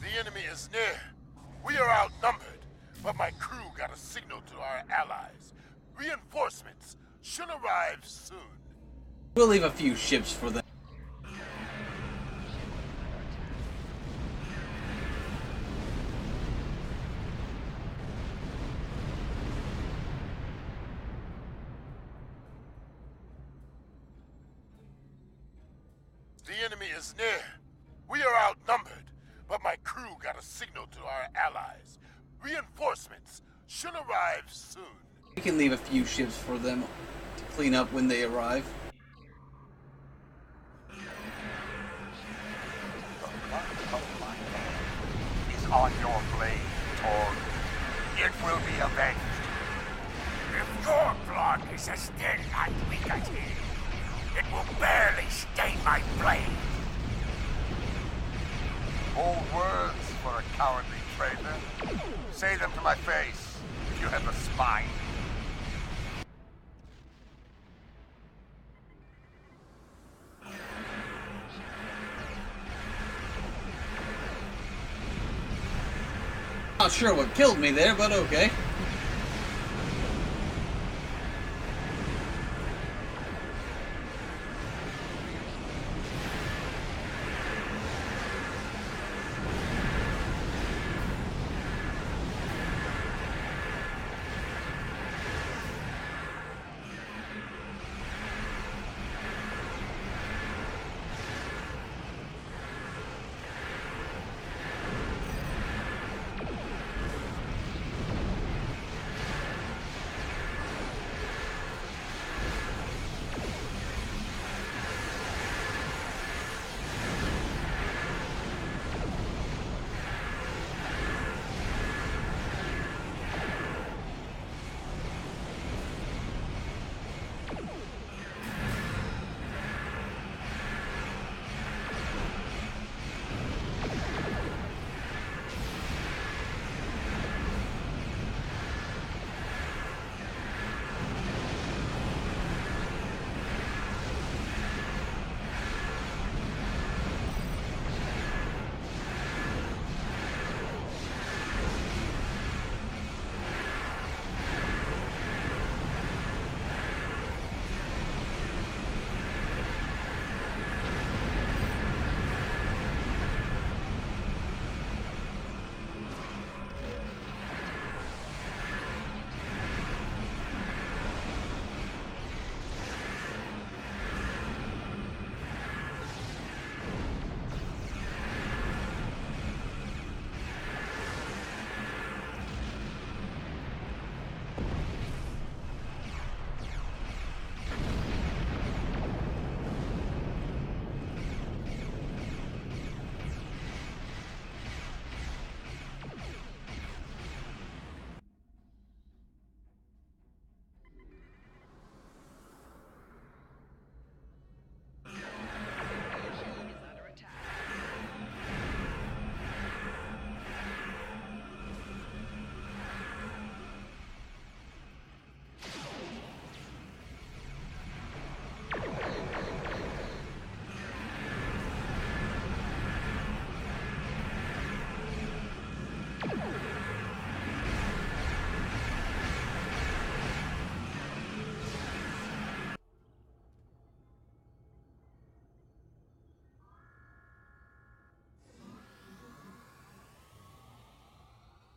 The enemy is near. We are outnumbered, but my crew got a signal to our allies. Reinforcements should arrive soon. We'll leave a few ships for them. The enemy is near. We are outnumbered, but my crew got a signal to our allies. Reinforcements should arrive soon. We can leave a few ships for them to clean up when they arrive. Is on your blade, Torg. It will be avenged. If your blood is as thin and weak as his, it will barely stain my blade. Bold words for a cowardly traitor. Say them to my face, if you have the spine. Not sure what killed me there, but okay.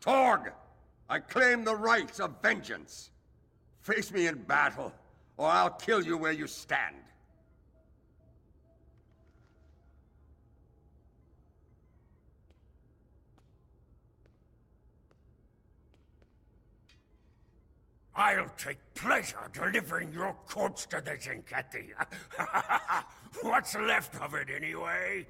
Torg! I claim the rights of vengeance. Face me in battle, or I'll kill you where you stand. I'll take pleasure delivering your corpse to the Zinkethi. What's left of it, anyway?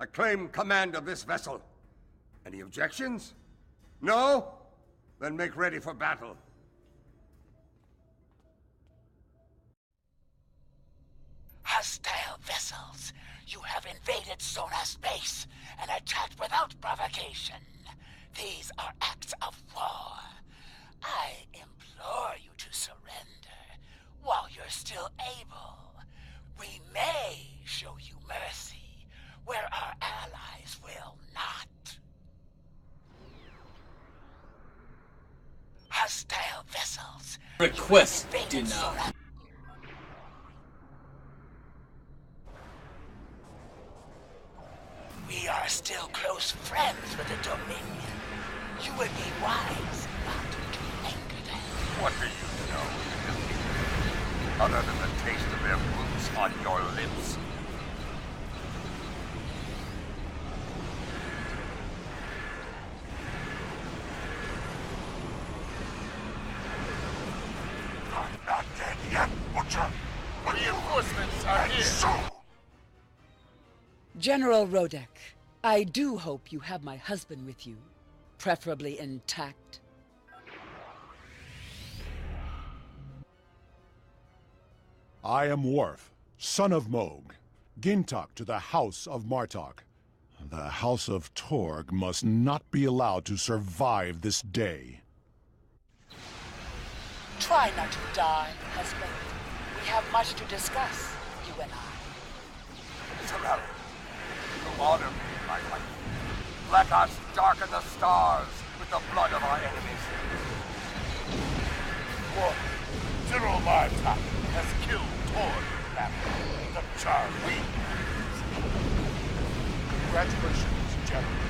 I claim command of this vessel. Any objections? No? Then make ready for battle. Hostile vessels, you have invaded Sona space and attacked without provocation. These are acts of war. I implore you to surrender while you're still able. We may show you mercy where our allies will not. Hostile vessels. Request denied. We are still close friends with the Dominion. You would be wise not to anger them. What do you know? Other than the taste of their boots on your lips. I'm not dead yet, Butcher. Reinforcements are here. So, General Rodek, I do hope you have my husband with you, preferably intact. I am Worf, son of Moog, Gintok to the House of Martok. The House of Torg must not be allowed to survive this day. Try not to die, husband. We have much to discuss, you and I. Sorelli, you honor me, my wife. Let us darken the stars with the blood of our enemies. What? General Martok has killed Torg in battle. The Char Congratulations, General.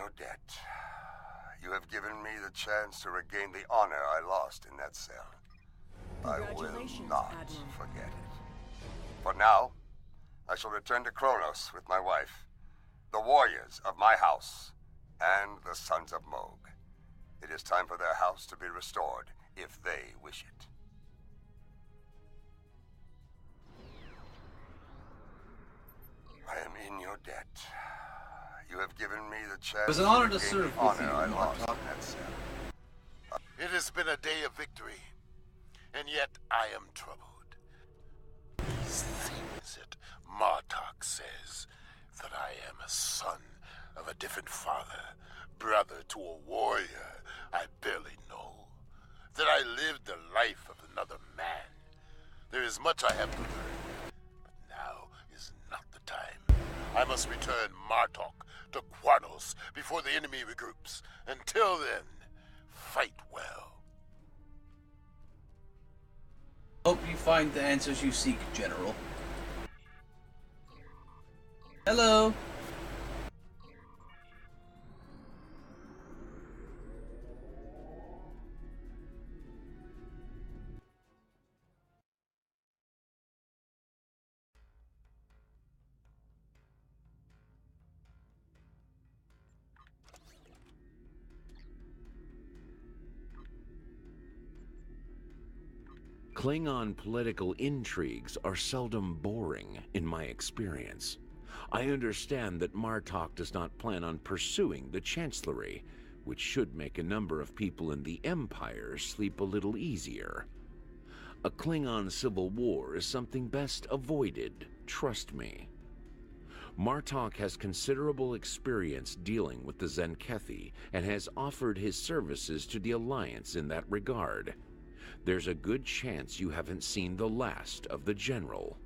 your debt. You have given me the chance to regain the honor I lost in that cell. I will not forget it. For now, I shall return to Kronos with my wife, the warriors of my house, and the Sons of Moog. It is time for their house to be restored, if they wish it. I am in your debt. You have given me the chance. It was an honor to regain serve the with honor you, I lost Martok. in that cell. It has been a day of victory, and yet I am troubled. These things that Martok says, that I am a son of a different father, brother to a warrior I barely know, that I lived the life of another man. There is much I have to learn, but now is not the time. I must return Martok to Quanos before the enemy regroups. Until then, fight well. Hope you find the answers you seek, General. Hello. Klingon political intrigues are seldom boring, in my experience. I understand that Martok does not plan on pursuing the Chancellery, which should make a number of people in the Empire sleep a little easier. A Klingon civil war is something best avoided, trust me. Martok has considerable experience dealing with the Zenkethi and has offered his services to the Alliance in that regard. There's a good chance you haven't seen the last of the General.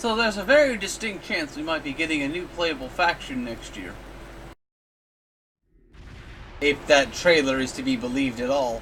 So there's a very distinct chance we might be getting a new playable faction next year. If that trailer is to be believed at all.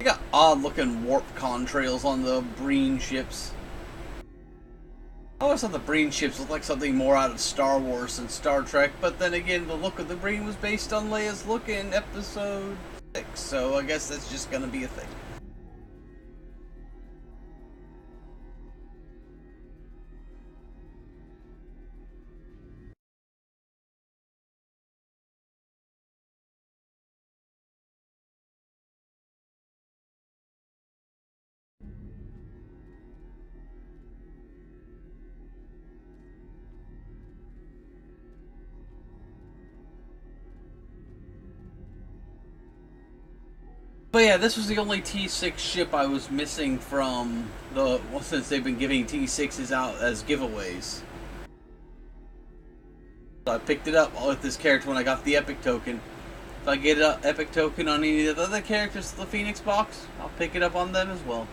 They got odd looking warp contrails on the Breen ships. I always thought the Breen ships looked like something more out of Star Wars than Star Trek, but then again, the look of the Breen was based on Leia's look in Episode 6, so I guess that's just gonna be a thing. But yeah, this was the only T6 ship I was missing from the... Well, since they've been giving T6s out as giveaways. So I picked it up with this character when I got the Epic Token. If I get an Epic Token on any of the other characters of the Phoenix box, I'll pick it up on them as well.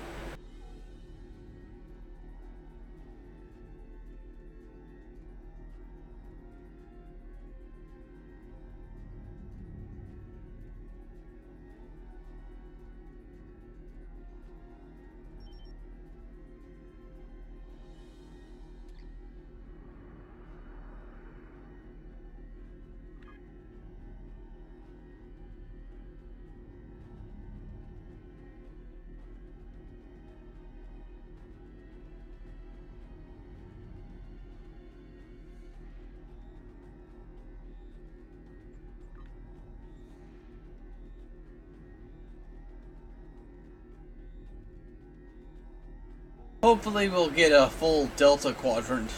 Hopefully we'll get a full Delta Quadrant.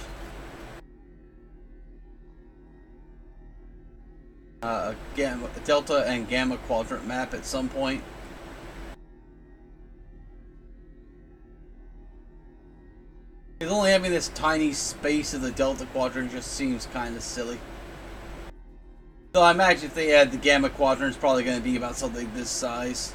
Delta and Gamma Quadrant map at some point. Because only having this tiny space of the Delta Quadrant just seems kind of silly. So I imagine if they add the Gamma Quadrant, it's probably going to be about something this size.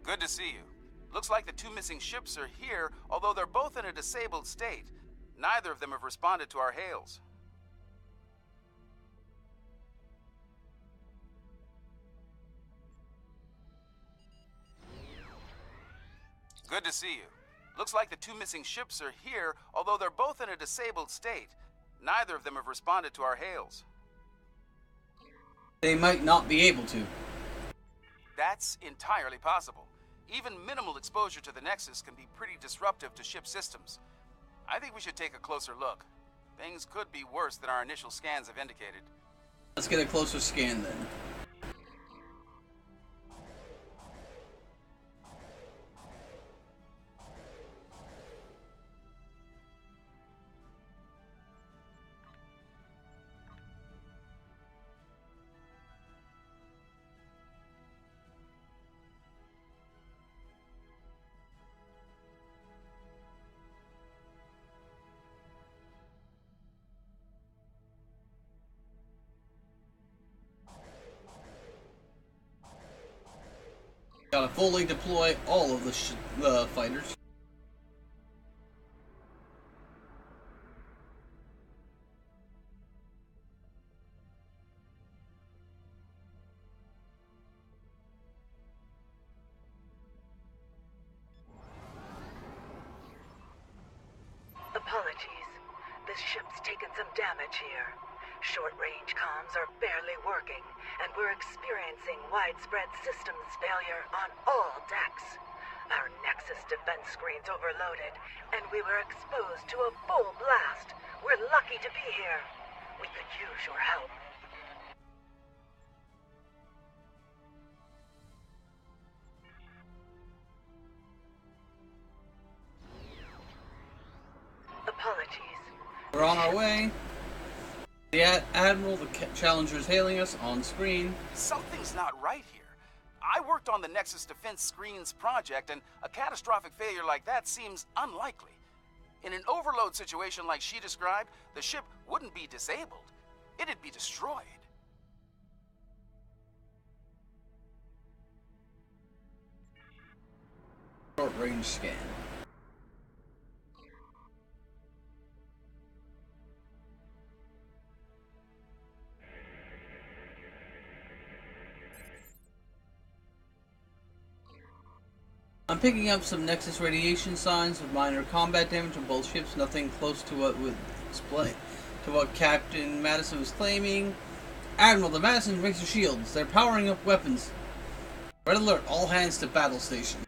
Good to see you. Looks like the two missing ships are here, although they're both in a disabled state. Neither of them have responded to our hails. Good to see you. Looks like the two missing ships are here, although they're both in a disabled state. Neither of them have responded to our hails. They might not be able to. That's entirely possible. Even minimal exposure to the Nexus can be pretty disruptive to ship systems. I think we should take a closer look. Things could be worse than our initial scans have indicated. Let's get a closer scan then. Gotta fully deploy all of the fighters. Apologies. This ship's taken some damage here. Short-range comms are barely working, and we're experiencing widespread systems failure on all decks. Our Nexus defense screen's overloaded, and we were exposed to a full blast. We're lucky to be here. We could use your help. We're on our way. The Admiral, the Challenger is hailing us on screen. Something's not right here. I worked on the Nexus Defense Screens project, and a catastrophic failure like that seems unlikely. In an overload situation like she described, the ship wouldn't be disabled. It'd be destroyed. Short range scan. I'm picking up some Nexus radiation signs with minor combat damage on both ships. Nothing close to what would explain to what Captain Madison was claiming. Admiral, the Madisons raise their shields. They're powering up weapons. Red alert! All hands to battle station.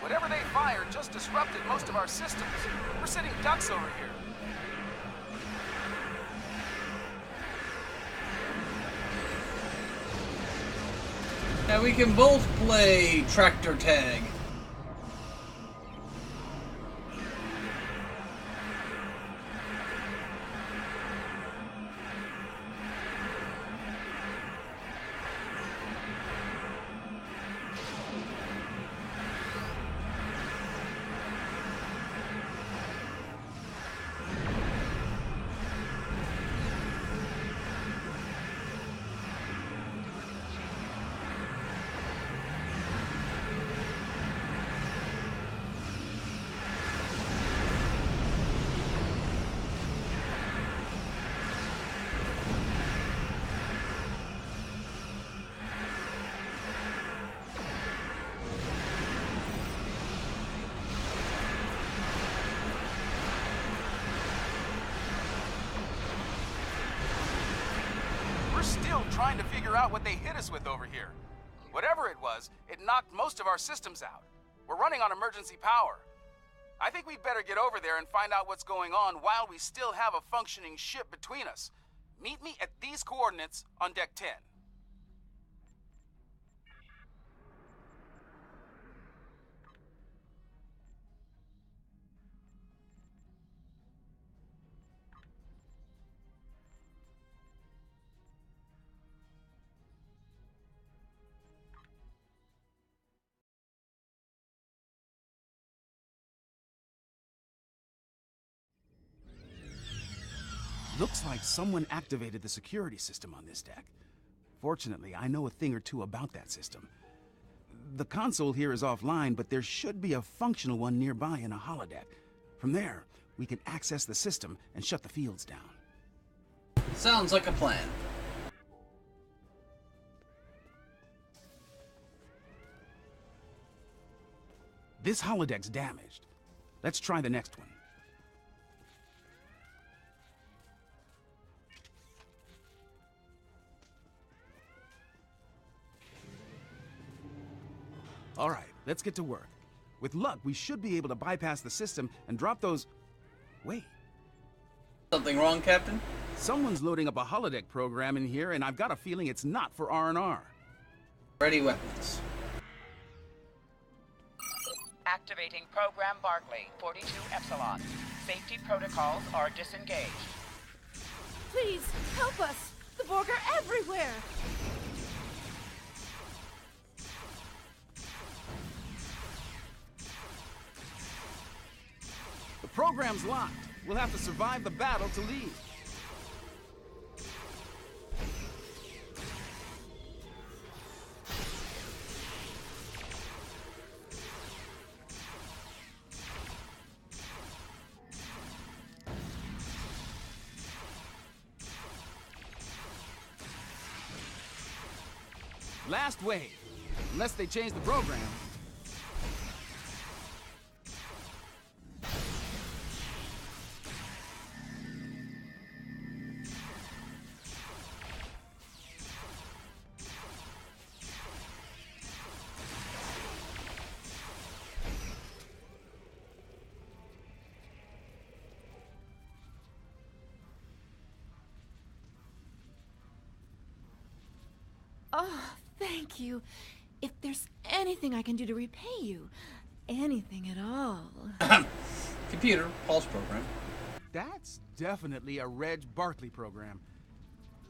Whatever they fired just disrupted most of our systems. We're sitting ducks over here. Now we can both play tractor tag. Still trying to figure out what they hit us with over here. Whatever it was, it knocked most of our systems out. We're running on emergency power. I think we'd better get over there and find out what's going on while we still have a functioning ship between us. Meet me at these coordinates on Deck 10. Looks like someone activated the security system on this deck. Fortunately, I know a thing or two about that system. The console here is offline, but there should be a functional one nearby in a holodeck. From there, we can access the system and shut the fields down. Sounds like a plan. This holodeck's damaged. Let's try the next one. All right, let's get to work. With luck, we should be able to bypass the system and drop those... Wait. Something wrong, Captain? Someone's loading up a holodeck program in here, and I've got a feeling it's not for R&R. Ready weapons. Activating Program Barclay, 42 Epsilon. Safety protocols are disengaged. Please, help us! The Borg are everywhere! The program's locked. We'll have to survive the battle to leave. Last wave. Unless they change the program. Oh, thank you. If there's anything I can do to repay you, anything at all. Computer, pulse program. That's definitely a Reg Barkley program.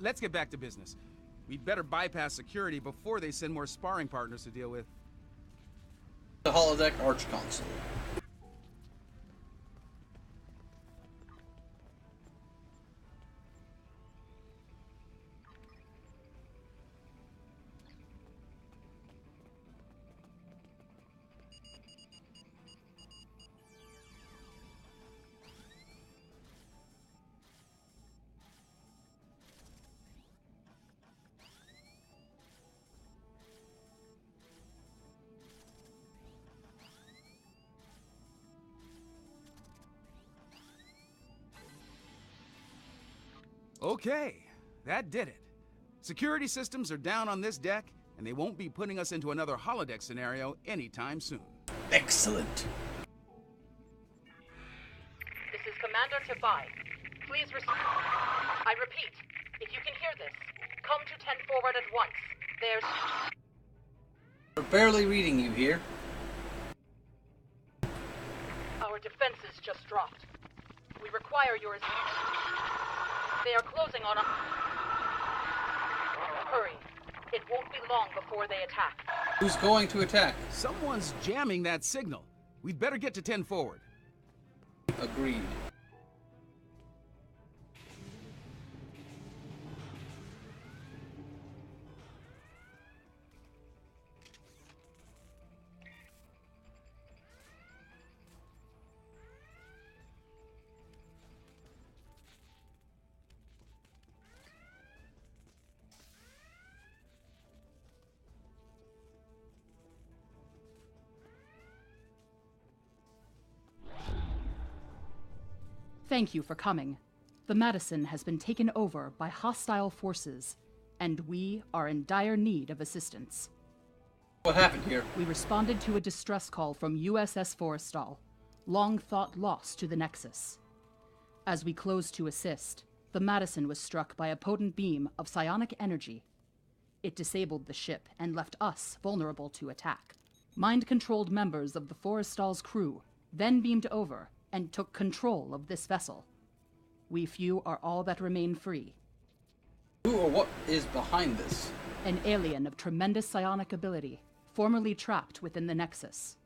Let's get back to business. We'd better bypass security before they send more sparring partners to deal with. The holodeck arch console. Okay, that did it. Security systems are down on this deck, and they won't be putting us into another holodeck scenario anytime soon. Excellent. This is Commander Tafai. Please I repeat, if you can hear this, come to 10 forward at once. There's... We're barely reading you here. Our defenses just dropped. We require your assistance. They are closing on us. Hurry. It won't be long before they attack. Who's going to attack? Someone's jamming that signal. We'd better get to 10 forward. Agreed. Thank you for coming. The Madison has been taken over by hostile forces, and we are in dire need of assistance. What happened here? We responded to a distress call from USS Forrestal, long thought lost to the Nexus. As we closed to assist, the Madison was struck by a potent beam of psionic energy. It disabled the ship and left us vulnerable to attack. Mind-controlled members of the Forrestal's crew then beamed over and took control of this vessel. We few are all that remain free. Who or what is behind this? An alien of tremendous psionic ability, formerly trapped within the Nexus.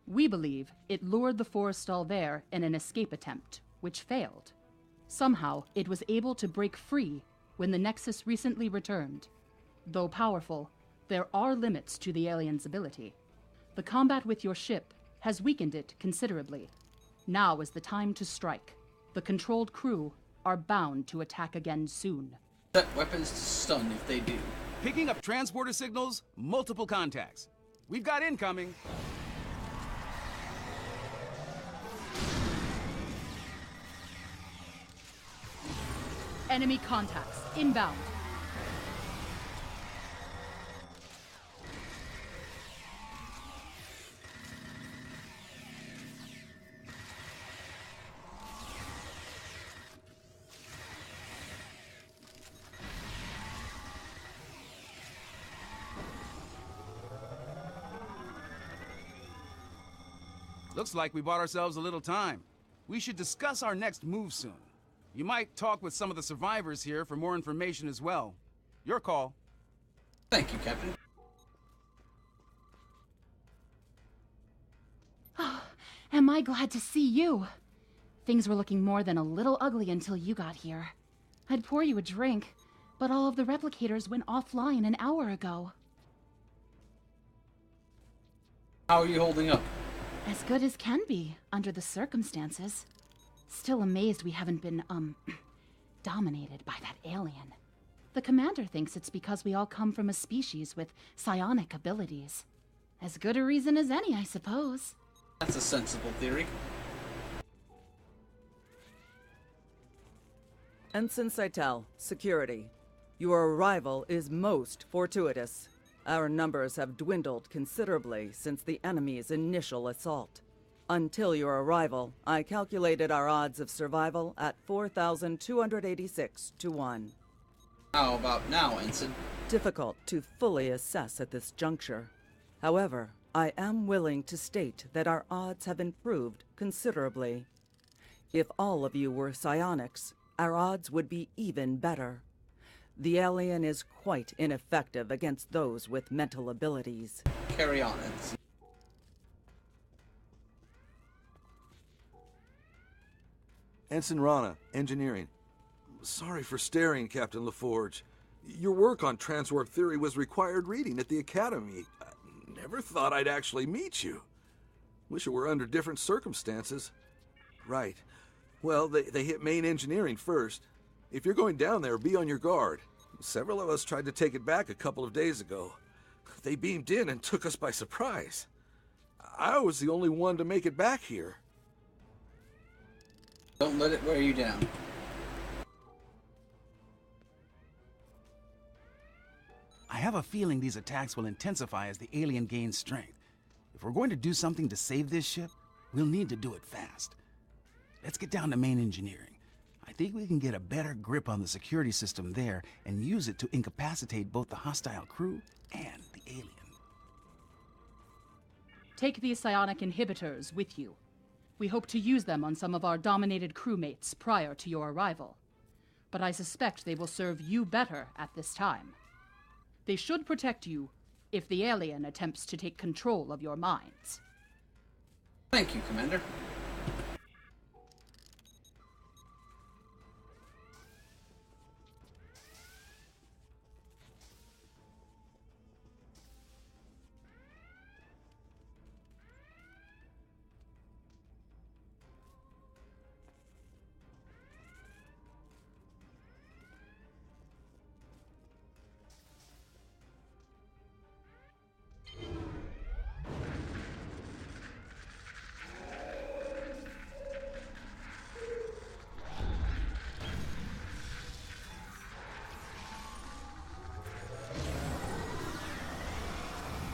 We believe it lured the Forrestal there in an escape attempt, which failed. Somehow, it was able to break free when the Nexus recently returned. Though powerful, there are limits to the alien's ability. The combat with your ship has weakened it considerably. Now is the time to strike. The controlled crew are bound to attack again soon. Set weapons to stun if they do. Picking up transporter signals, multiple contacts. We've got incoming. Enemy contacts inbound. Looks like we bought ourselves a little time. We should discuss our next move soon. You might talk with some of the survivors here for more information as well. Your call. Thank you, Captain. Oh, am I glad to see you. Things were looking more than a little ugly until you got here. I'd pour you a drink, but all of the replicators went offline an hour ago. How are you holding up? As good as can be, under the circumstances. Still amazed we haven't been, dominated by that alien. The commander thinks it's because we all come from a species with psionic abilities. As good a reason as any, I suppose. That's a sensible theory. Ensign Seitel, security. Your arrival is most fortuitous. Our numbers have dwindled considerably since the enemy's initial assault. Until your arrival, I calculated our odds of survival at 4,286 to 1. How about now, Ensign? difficult to fully assess at this juncture. However, I am willing to state that our odds have improved considerably. If all of you were psionics, our odds would be even better. The alien is quite ineffective against those with mental abilities. Carry on, Eds. Ensign Rana, Engineering. Sorry for staring, Captain LaForge. Your work on transwarp theory was required reading at the Academy. I never thought I'd actually meet you. Wish it were under different circumstances. Right. Well, they hit main engineering first. If you're going down there, be on your guard. Several of us tried to take it back a couple of days ago. They beamed in and took us by surprise. I was the only one to make it back here. Don't let it wear you down. I have a feeling these attacks will intensify as the alien gains strength. If we're going to do something to save this ship, we'll need to do it fast. Let's get down to main engineering. I think we can get a better grip on the security system there and use it to incapacitate both the hostile crew and the alien. Take these psionic inhibitors with you. We hope to use them on some of our dominated crewmates prior to your arrival. But I suspect they will serve you better at this time. They should protect you if the alien attempts to take control of your minds. Thank you, Commander.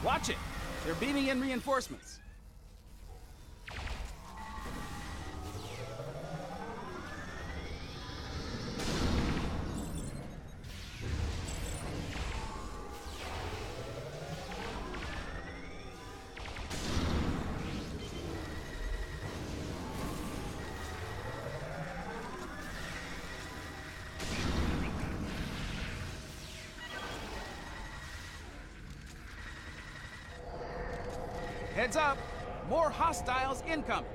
Watch it! They're beaming in reinforcements. Heads up! More hostiles incoming!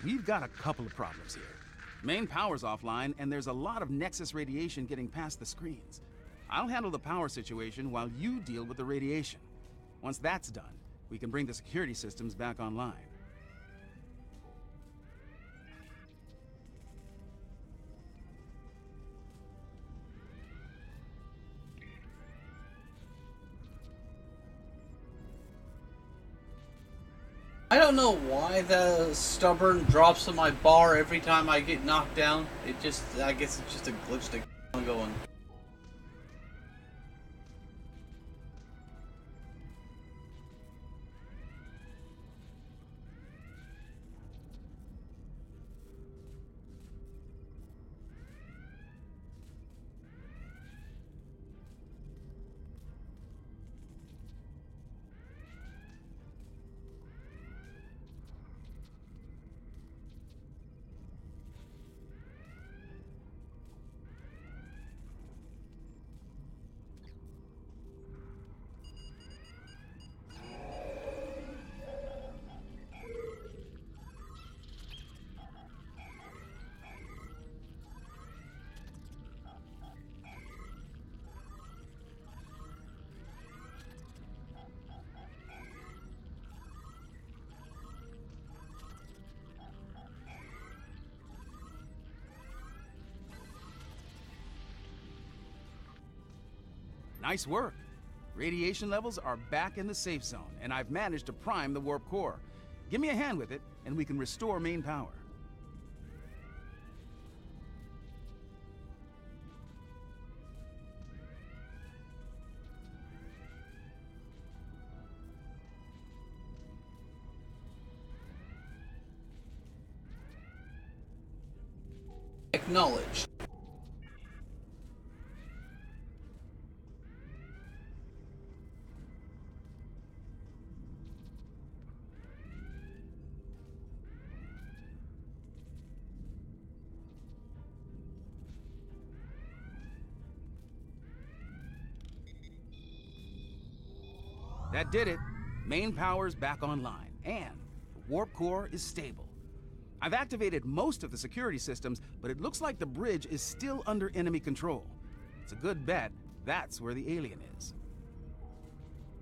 We've got a couple of problems here. Main power's offline, and there's a lot of Nexus radiation getting past the screens. I'll handle the power situation while you deal with the radiation. Once that's done, we can bring the security systems back online. I don't know why the stubborn drops on my bar every time I get knocked down. It just, I guess it's just a glitch to keep going. Nice work. Radiation levels are back in the safe zone, and I've managed to prime the warp core. Give me a hand with it, and we can restore main power. Acknowledged. That did it. Main power's back online, and the warp core is stable. I've activated most of the security systems, but it looks like the bridge is still under enemy control. It's a good bet that's where the alien is.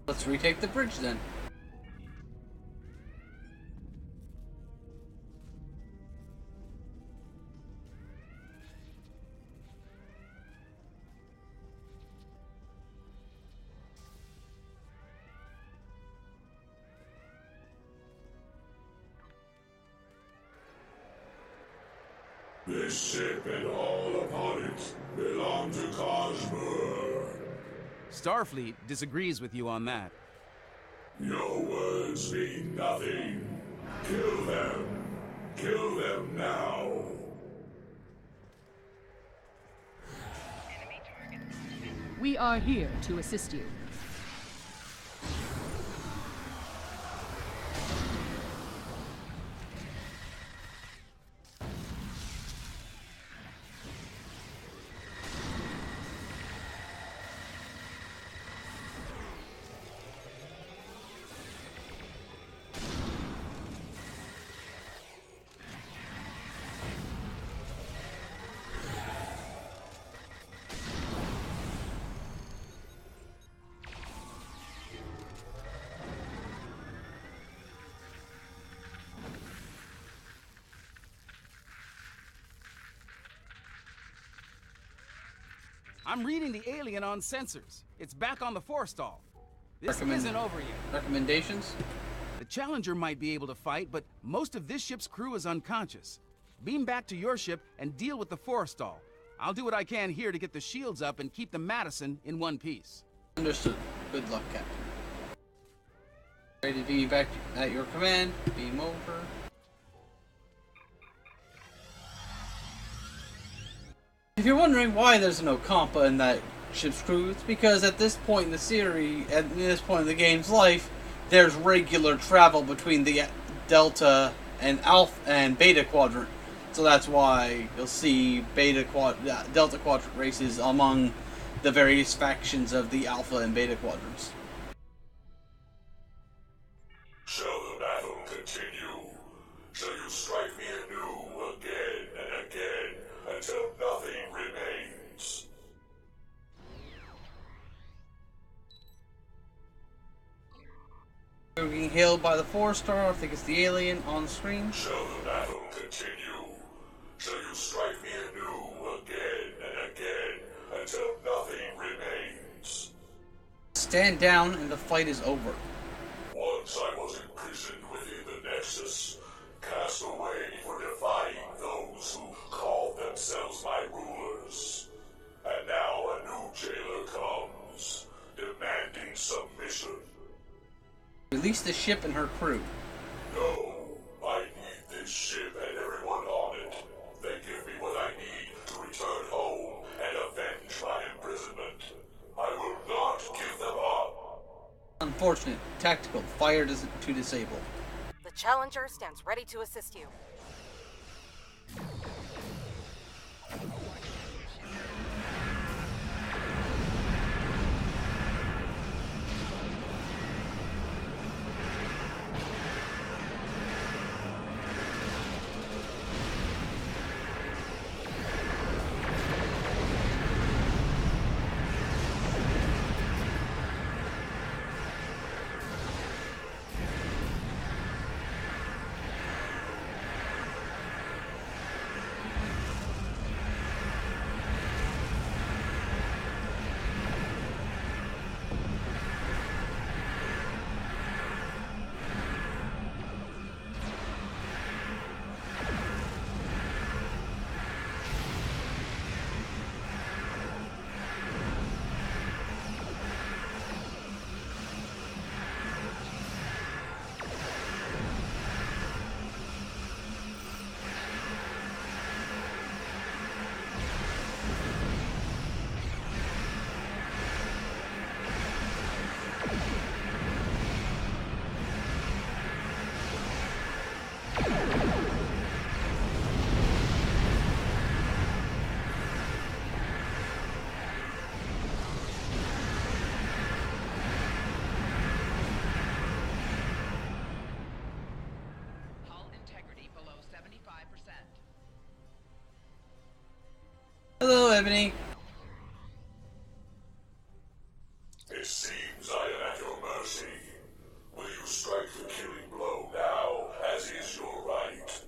Let's retake the bridge then. This ship and all upon it belong to Cosmos. Starfleet disagrees with you on that. Your words mean nothing. Kill them. Kill them now. We are here to assist you. I'm reading the alien on sensors. It's back on the forestall. This isn't over yet. Recommendations? The Challenger might be able to fight, but most of this ship's crew is unconscious. Beam back to your ship and deal with the forestall. I'll do what I can here to get the shields up and keep the Madison in one piece. Understood. Good luck, Captain. Ready to beam back at your command. Beam over. If you're wondering why there's no compa in that ship's crew, it's because at this point in the series, at this point in the game's life, there's regular travel between the Delta and Alpha and Beta Quadrant. So that's why you'll see Delta Quadrant races among the various factions of the Alpha and Beta Quadrants. Shall the battle continue? Shall you strike me anew again and again until nothing remains? We're being hailed by the 4-star. I think it's the alien on screen. Shall the battle continue? Shall you strike me anew again and again until nothing remains? Stand down and the fight is over. Once I was imprisoned within the Nexus, cast away for defying those who called themselves my rulers. And now a new jailer comes, demanding submission. Release the ship and her crew. No, I need this ship and everyone on it. They give me what I need to return home and avenge my imprisonment. I will not give them up. Unfortunate. Tactical. Fire to disable. The Challenger stands ready to assist you. Ebony. It seems I am at your mercy. Will you strike the killing blow now, as is your right?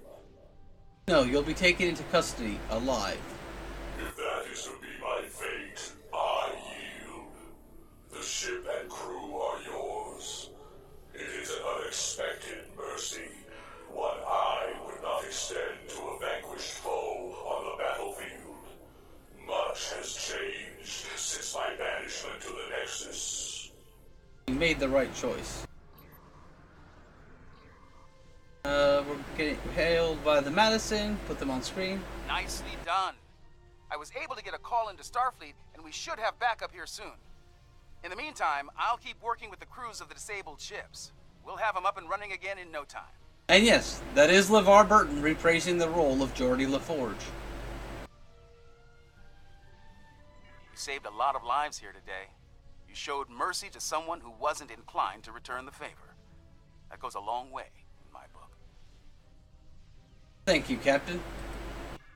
No, you'll be taken into custody, alive. If that is to be my fate, I yield. The ship and crew are yours. It is an unexpected mercy, one I would not extend to a vanquished foe on the battlefield. Much has changed since my banishment to the Nexus. You made the right choice. We're getting hailed by the Madison. Put them on screen. Nicely done. I was able to get a call into Starfleet, and we should have backup here soon. In the meantime, I'll keep working with the crews of the disabled ships. We'll have them up and running again in no time. And yes, that is LeVar Burton reprising the role of Geordi LaForge. You saved a lot of lives here today. You showed mercy to someone who wasn't inclined to return the favor. That goes a long way in my book. Thank you, Captain.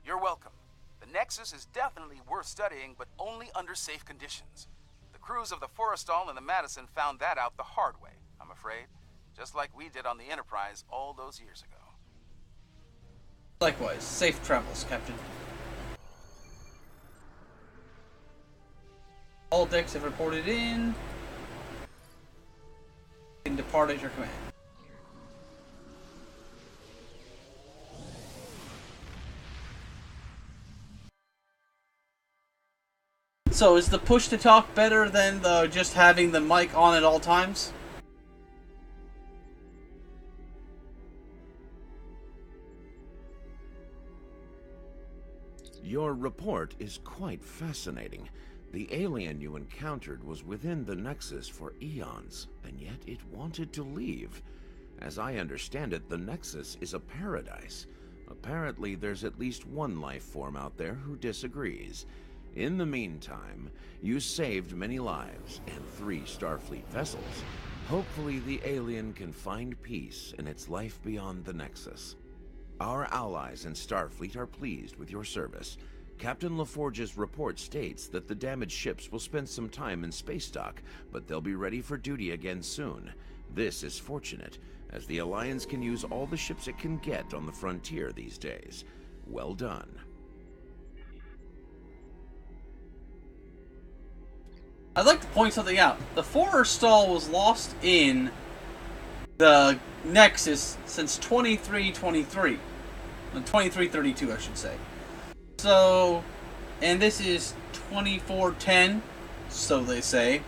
You're welcome. The Nexus is definitely worth studying, but only under safe conditions. The crews of the Forrestal and the Madison found that out the hard way, I'm afraid. Just like we did on the Enterprise all those years ago. Likewise, safe travels, Captain. All decks have reported in. And depart at your command. So, is the push to talk better than the just having the mic on at all times? Your report is quite fascinating. The alien you encountered was within the Nexus for eons, and yet it wanted to leave. As I understand it, the Nexus is a paradise. Apparently, there's at least one life form out there who disagrees. In the meantime, you saved many lives and 3 Starfleet vessels. Hopefully, the alien can find peace in its life beyond the Nexus. Our allies in Starfleet are pleased with your service. Captain LaForge's report states that the damaged ships will spend some time in space dock, but they'll be ready for duty again soon. This is fortunate, as the Alliance can use all the ships it can get on the frontier these days. Well done. I'd like to point something out. The Forrestal was lost in the Nexus since 2323. 2332, I should say. So, and this is 2410, so they say.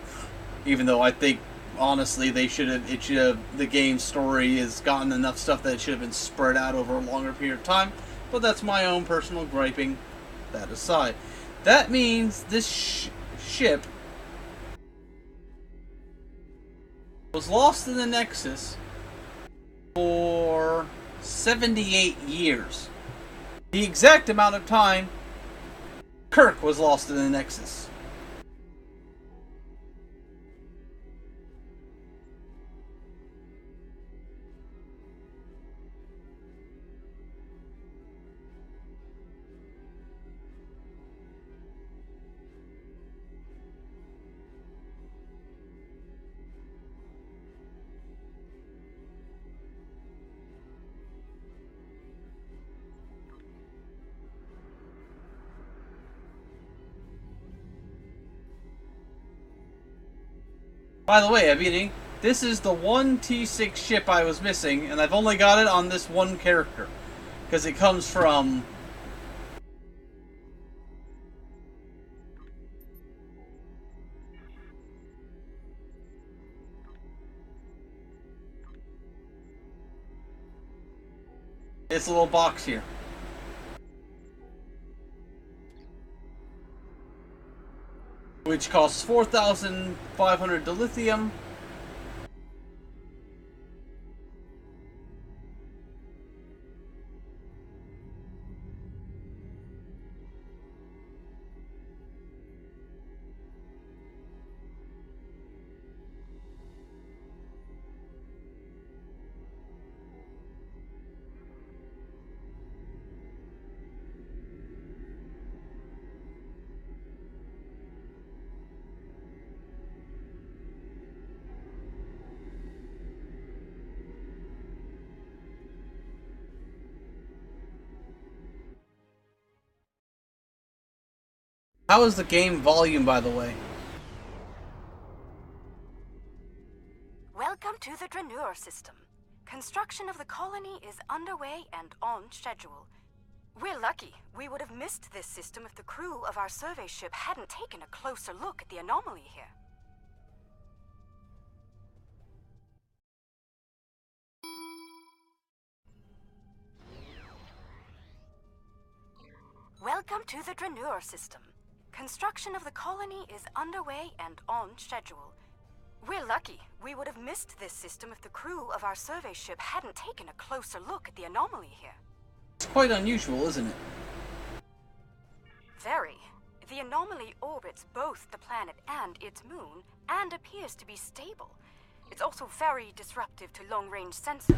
Even though I think, honestly, the game's story has gotten enough stuff that it should have been spread out over a longer period of time. But that's my own personal griping. That aside. That means this ship was lost in the Nexus for 78 years. The exact amount of time Kirk was lost in the Nexus. By the way, Abini, this is the one T6 ship I was missing, and I've only got it on this one character. Because it comes from... It's a little box here. Which costs 4,500 dilithium. How is the game volume, by the way? Welcome to the Dranur system. Construction of the colony is underway and on schedule. We're lucky. We would have missed this system if the crew of our survey ship hadn't taken a closer look at the anomaly here. Welcome to the Dranur system. Construction of the colony is underway and on schedule. We're lucky. We would have missed this system if the crew of our survey ship hadn't taken a closer look at the anomaly here. It's quite unusual, isn't it? Very. The anomaly orbits both the planet and its moon, and appears to be stable. It's also very disruptive to long-range sensors.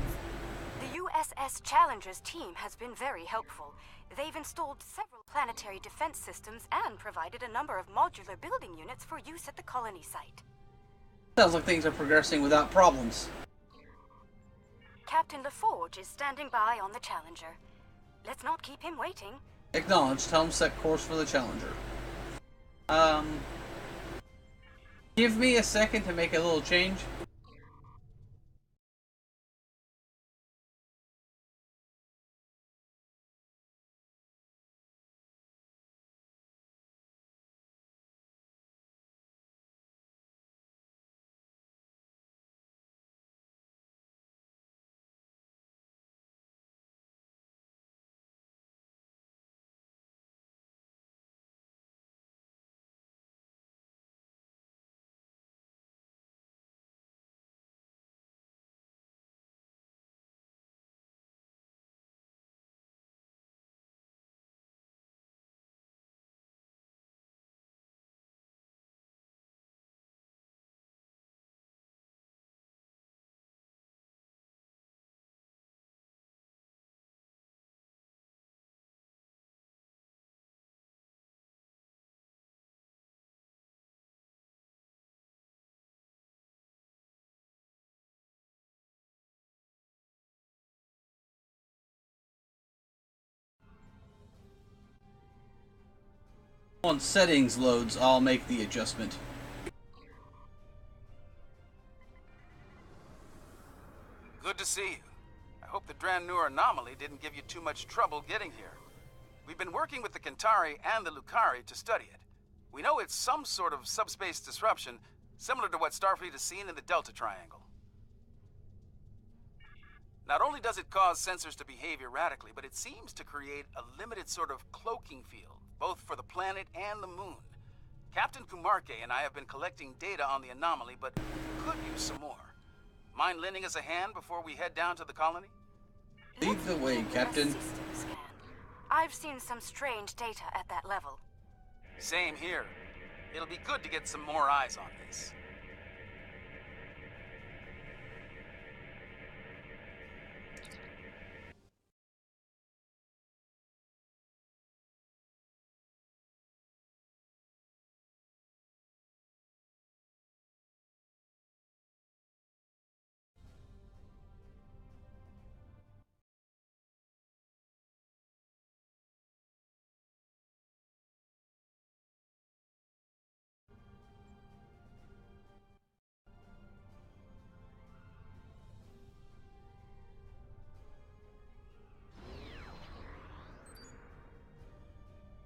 The USS Challenger's team has been very helpful. They've installed several planetary defense systems and provided a number of modular building units for use at the colony site. Sounds like things are progressing without problems. Captain LaForge is standing by on the Challenger. Let's not keep him waiting. Acknowledged. Tell him set course for the Challenger. Give me a second to make a little change. Once settings loads, I'll make the adjustment. Good to see you. I hope the Dranur anomaly didn't give you too much trouble getting here. We've been working with the Kentari and the Lucari to study it. We know it's some sort of subspace disruption, similar to what Starfleet has seen in the Delta Triangle. Not only does it cause sensors to behave erratically, but it seems to create a limited sort of cloaking field, both for the planet and the moon. Captain Kumarke and I have been collecting data on the anomaly, but could use some more. Mind lending us a hand before we head down to the colony? Lead the way, Captain. I've seen some strange data at that level. Same here. It'll be good to get some more eyes on this.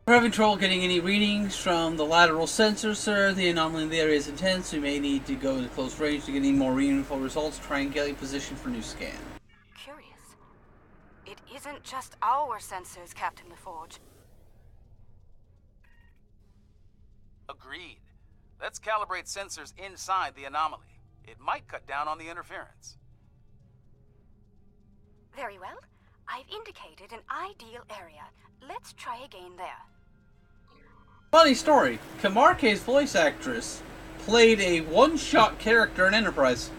We're having trouble getting any readings from the lateral sensor, sir. The anomaly in the area is intense. We may need to go into close range to get any more meaningful results. Triangulate position for new scan. Curious. It isn't just our sensors, Captain LaForge. Agreed. Let's calibrate sensors inside the anomaly. It might cut down on the interference. Very well. I've indicated an ideal area. Let's try again there. Funny story. Kamarke's voice actress played a one-shot character in Enterprise.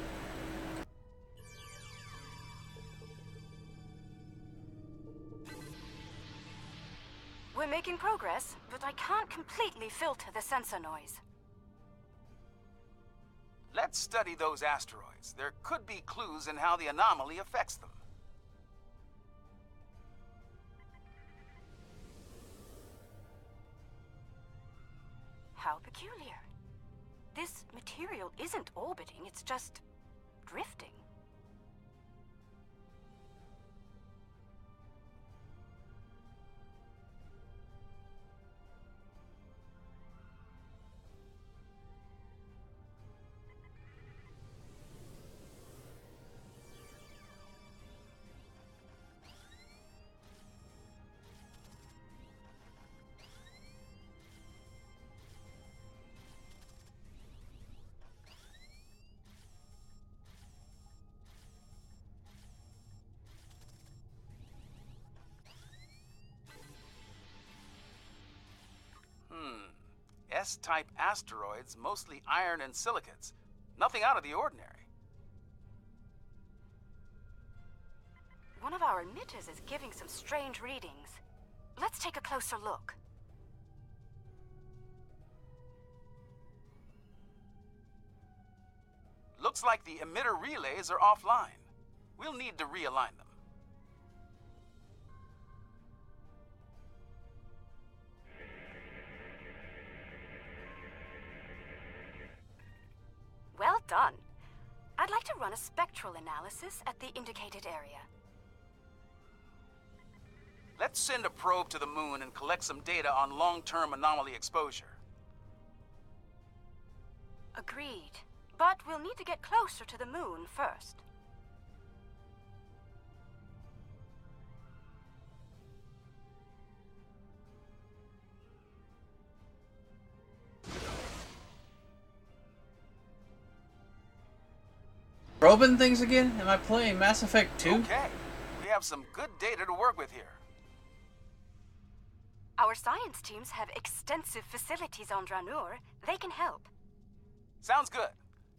We're making progress, but I can't completely filter the sensor noise. Let's study those asteroids. There could be clues in how the anomaly affects them. peculiar. This material isn't orbiting, it's just drifting. S-type asteroids, mostly iron and silicates. Nothing out of the ordinary. One of our emitters is giving some strange readings. Let's take a closer look. Looks like the emitter relays are offline. We'll need to realign them. Well done. I'd like to run a spectral analysis at the indicated area. Let's send a probe to the moon and collect some data on long-term anomaly exposure. Agreed. But we'll need to get closer to the moon first. Probing things again? Am I playing Mass Effect 2? Okay. We have some good data to work with here. Our science teams have extensive facilities on Dranur. They can help. Sounds good.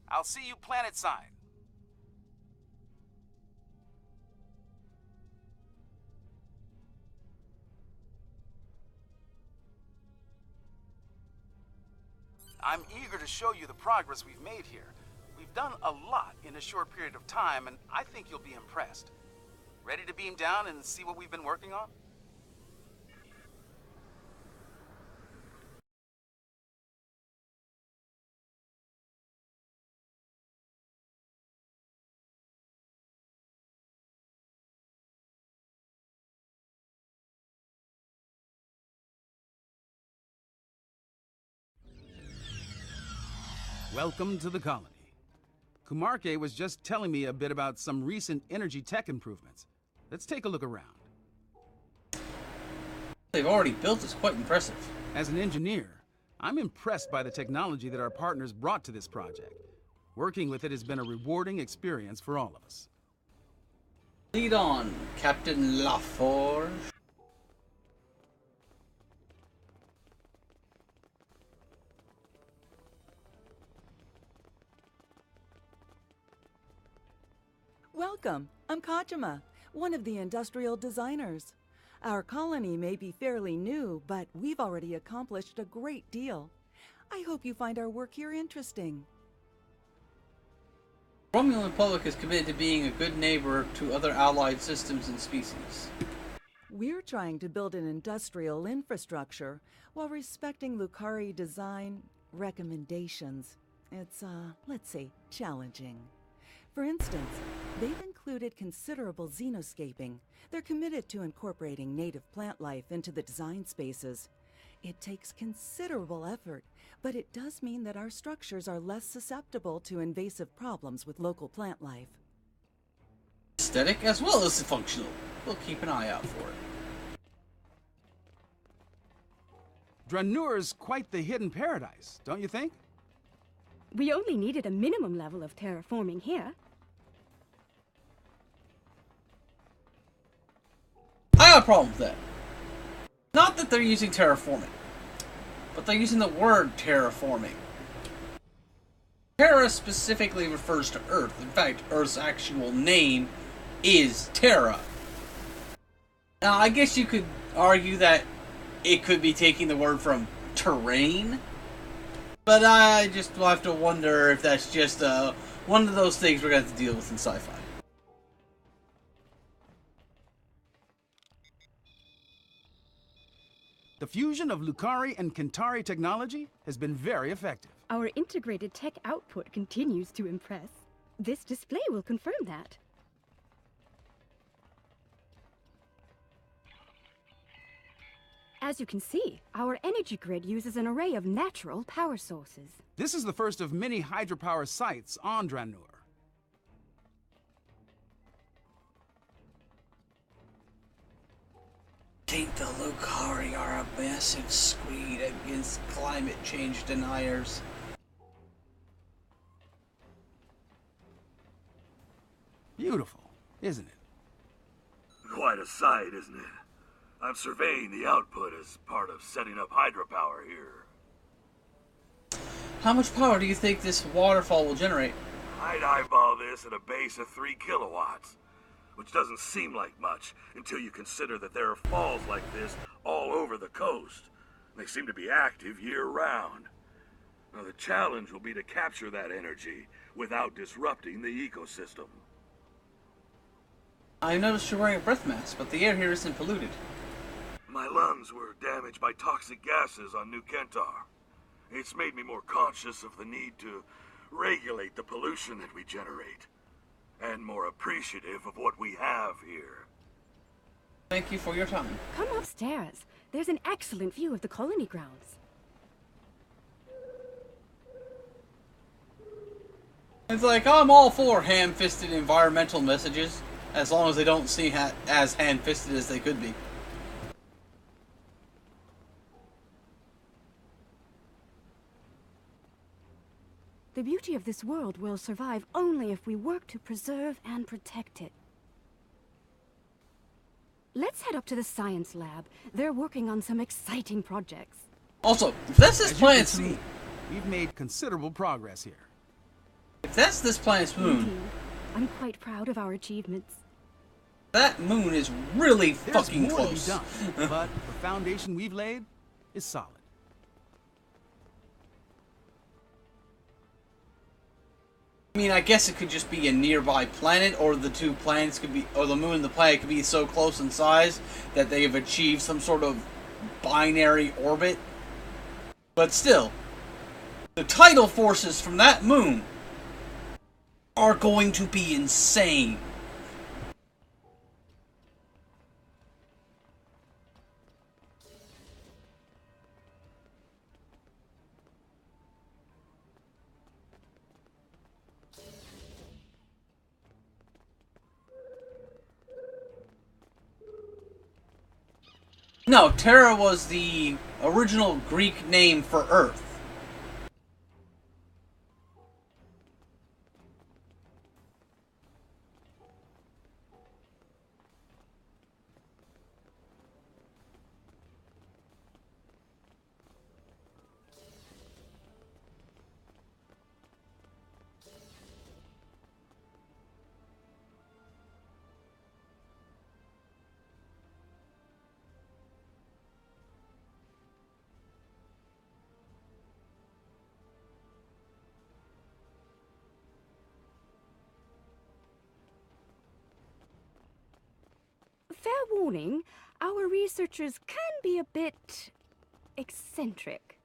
I'll see you planet side. I'm eager to show you the progress we've made here. We've done a lot in a short period of time, and I think you'll be impressed. Ready to beam down and see what we've been working on? Welcome to the colony. Kumarke was just telling me a bit about some recent energy tech improvements. Let's take a look around. They've already built is quite impressive. As an engineer, I'm impressed by the technology that our partners brought to this project. Working with it has been a rewarding experience for all of us. Lead on, Captain LaForge. Welcome. I'm Kajima, one of the industrial designers. Our colony may be fairly new, but we've already accomplished a great deal. I hope you find our work here interesting. Romulan Republic is committed to being a good neighbor to other allied systems and species. We're trying to build an industrial infrastructure while respecting Lucari design recommendations. It's, let's say, challenging. For instance, they've included considerable xenoscaping. They're committed to incorporating native plant life into the design spaces. It takes considerable effort, but it does mean that our structures are less susceptible to invasive problems with local plant life. Aesthetic as well as functional. We'll keep an eye out for it. Dranur's quite the hidden paradise, don't you think? We only needed a minimum level of terraforming here. I have a problem with that. Not that they're using terraforming, but they're using the word terraforming. Terra specifically refers to Earth. In fact, Earth's actual name is Terra. Now, I guess you could argue that it could be taking the word from terrain, but I just will have to wonder if that's just one of those things we're going to have to deal with in sci-fi. The fusion of Lucari and Kentari technology has been very effective. Our integrated tech output continues to impress. This display will confirm that. As you can see, our energy grid uses an array of natural power sources. This is the first of many hydropower sites on Dranur. I think the Lucari are a massive screed against climate change deniers. Beautiful, isn't it? Quite a sight, isn't it? I'm surveying the output as part of setting up hydropower here. How much power do you think this waterfall will generate? I'd eyeball this at a base of 3 kilowatts, which doesn't seem like much until you consider that there are falls like this all over the coast. They seem to be active year-round. Now the challenge will be to capture that energy without disrupting the ecosystem. I noticed you're wearing a breath mask, but the air here isn't polluted. My lungs were damaged by toxic gases on New Kentar. It's made me more conscious of the need to regulate the pollution that we generate, and more appreciative of what we have here. Thank you for your time. Come upstairs. There's an excellent view of the colony grounds. It's like, I'm all for ham-fisted environmental messages, as long as they don't seem as ham-fisted as they could be. The beauty of this world will survive only if we work to preserve and protect it. Let's head up to the science lab. They're working on some exciting projects. Also, if that's this planet's moon, we've made considerable progress here. If that's this planet's moon, Indeed. I'm quite proud of our achievements. That moon is really fucking There's more close. to be done, but the foundation we've laid is solid. I mean, I guess it could just be a nearby planet, or the two planets could be, or the moon and the planet could be so close in size that they have achieved some sort of binary orbit. But still, the tidal forces from that moon are going to be insane. No, Terra was the original Greek name for Earth. Fair warning, our researchers can be a bit eccentric.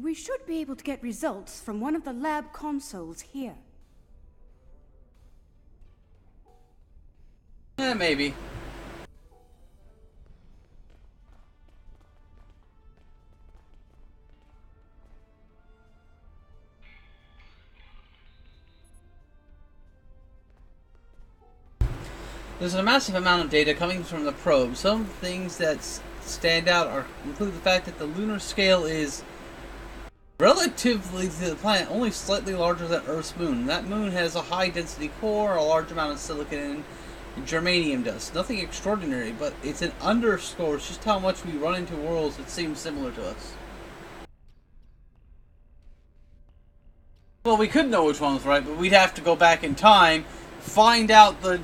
We should be able to get results from one of the lab consoles here. Maybe. There's a massive amount of data coming from the probe. Some things that stand out include the fact that the lunar scale is Relatively to the planet, only slightly larger than Earth's moon. That moon has a high-density core, a large amount of silicon, and germanium dust. Nothing extraordinary, but it's an underscore. It's just how much we run into worlds that seem similar to us. Well, we could know which one was right, but we'd have to go back in time, find out the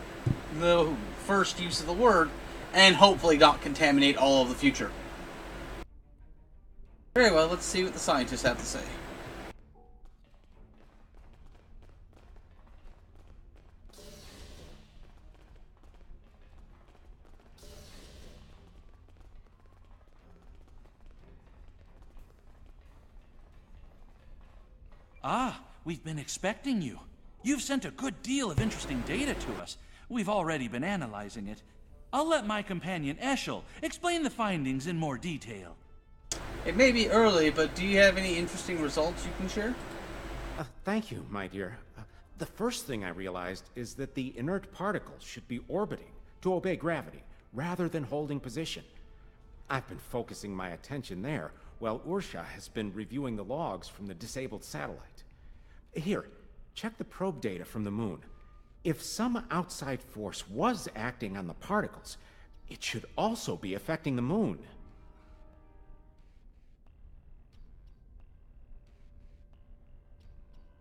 first use of the word, and hopefully not contaminate all of the future. Very well, let's see what the scientists have to say. Ah, we've been expecting you. You've sent a good deal of interesting data to us. We've already been analyzing it. I'll let my companion Eshel explain the findings in more detail. It may be early, but do you have any interesting results you can share? Thank you, my dear. The first thing I realized is that the inert particles should be orbiting to obey gravity, rather than holding position. I've been focusing my attention there, while Ursha has been reviewing the logs from the disabled satellite. Here, check the probe data from the moon. If some outside force was acting on the particles, it should also be affecting the moon.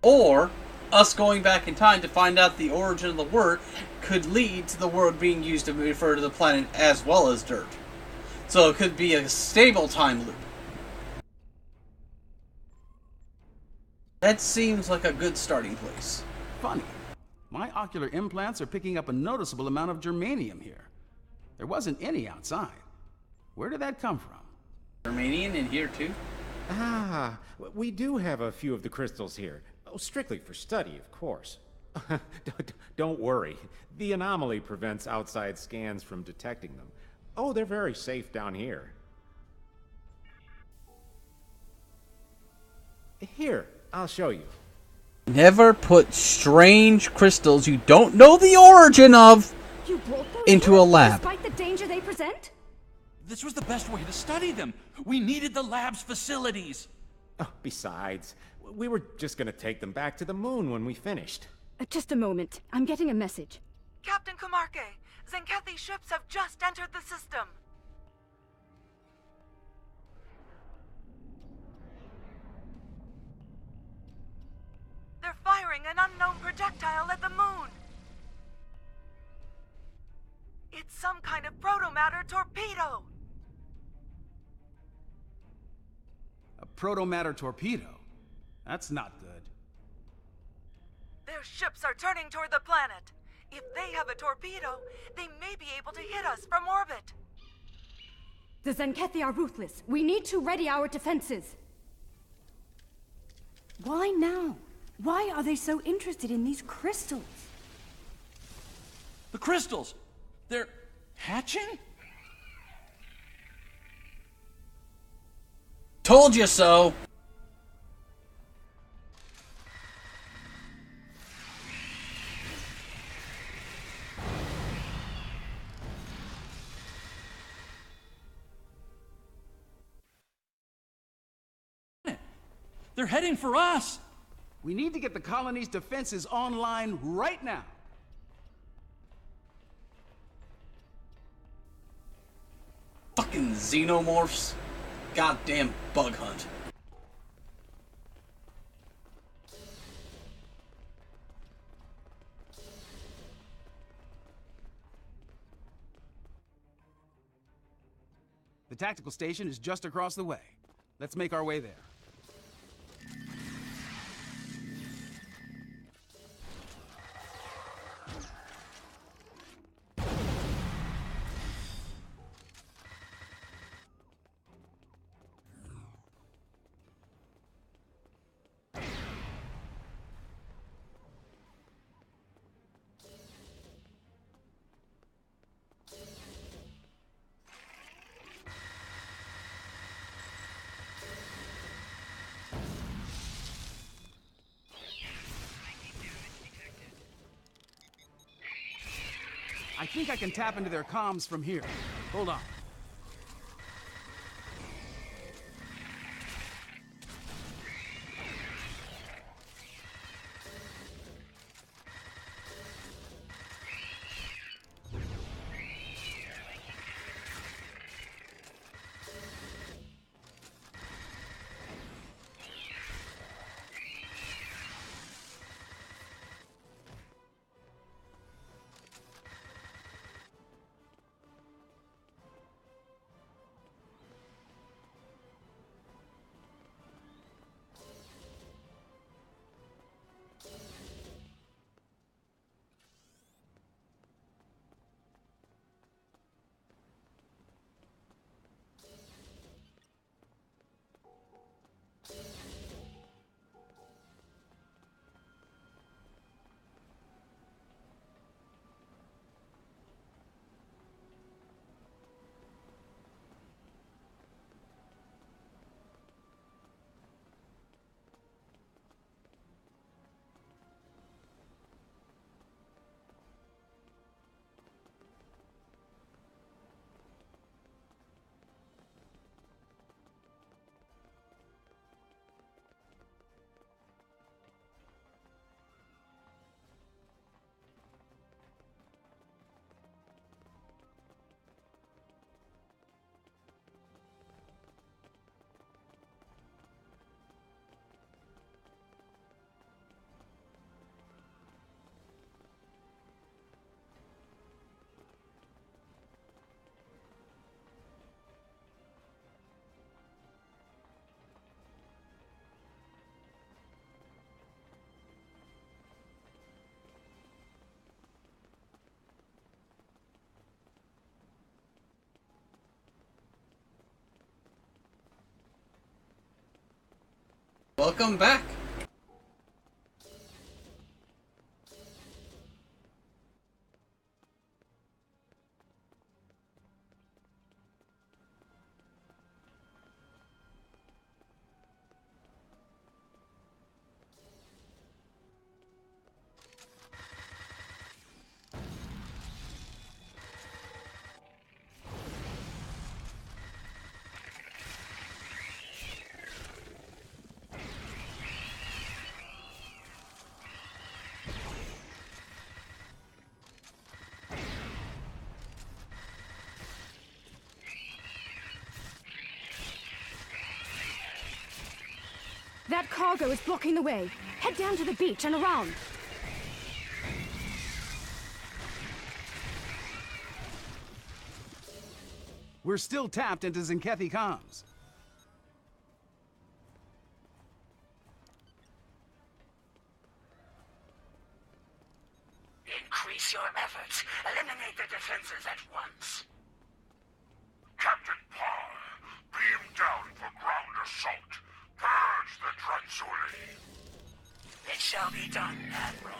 Or, us going back in time to find out the origin of the word could lead to the word being used to refer to the planet as well as dirt. So it could be a stable time loop. That seems like a good starting place. Funny. My ocular implants are picking up a noticeable amount of germanium here. There wasn't any outside. Where did that come from? Germanium in here too? Ah, we do have a few of the crystals here. Oh, strictly for study, of course. Don't worry. The anomaly prevents outside scans from detecting them. Oh, they're very safe down here. Here, I'll show you. Never put strange crystals you don't know the origin of into a lab. Despite the danger they present? This was the best way to study them. We needed the lab's facilities. Oh, besides, we were just gonna take them back to the moon when we finished. Just a moment. I'm getting a message. Captain Kumarke, Zenkethi's ships have just entered the system. They're firing an unknown projectile at the moon. It's some kind of protomatter torpedo. A protomatter torpedo? That's not good. Their ships are turning toward the planet. If they have a torpedo, they may be able to hit us from orbit. The Zenkethi are ruthless. We need to ready our defenses. Why now? Why are they so interested in these crystals? The crystals! They're hatching? Told you so! They're heading for us! We need to get the colony's defenses online right now. Fucking xenomorphs. Goddamn bug hunt. The tactical station is just across the way. Let's make our way there. I think I can tap into their comms from here. Hold on. Welcome back. That cargo is blocking the way. Head down to the beach and around. We're still tapped into Zenkethi comms. Increase your efforts. Eliminate the defenses at once. Captain Parr, beam down for ground assault. Purge the Transuli. It shall be done, Admiral.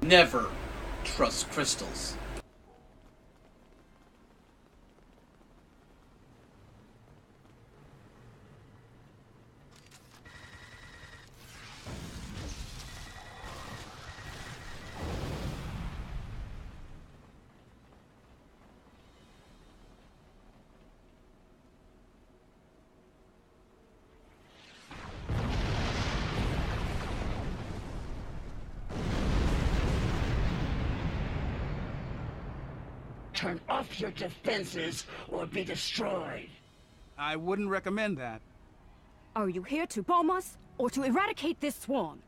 Never trust crystals. Turn off your defenses or be destroyed. I wouldn't recommend that. Are you here to bomb us, or to eradicate this swarm?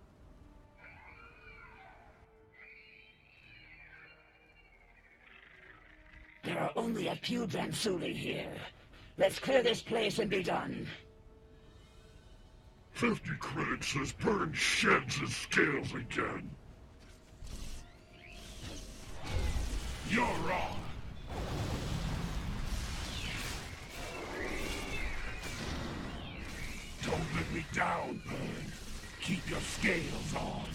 There are only a few Transuli here. Let's clear this place and be done. 50 credits says burn sheds and scales again. You're wrong. Don't let me down, Burn. Keep your scales on.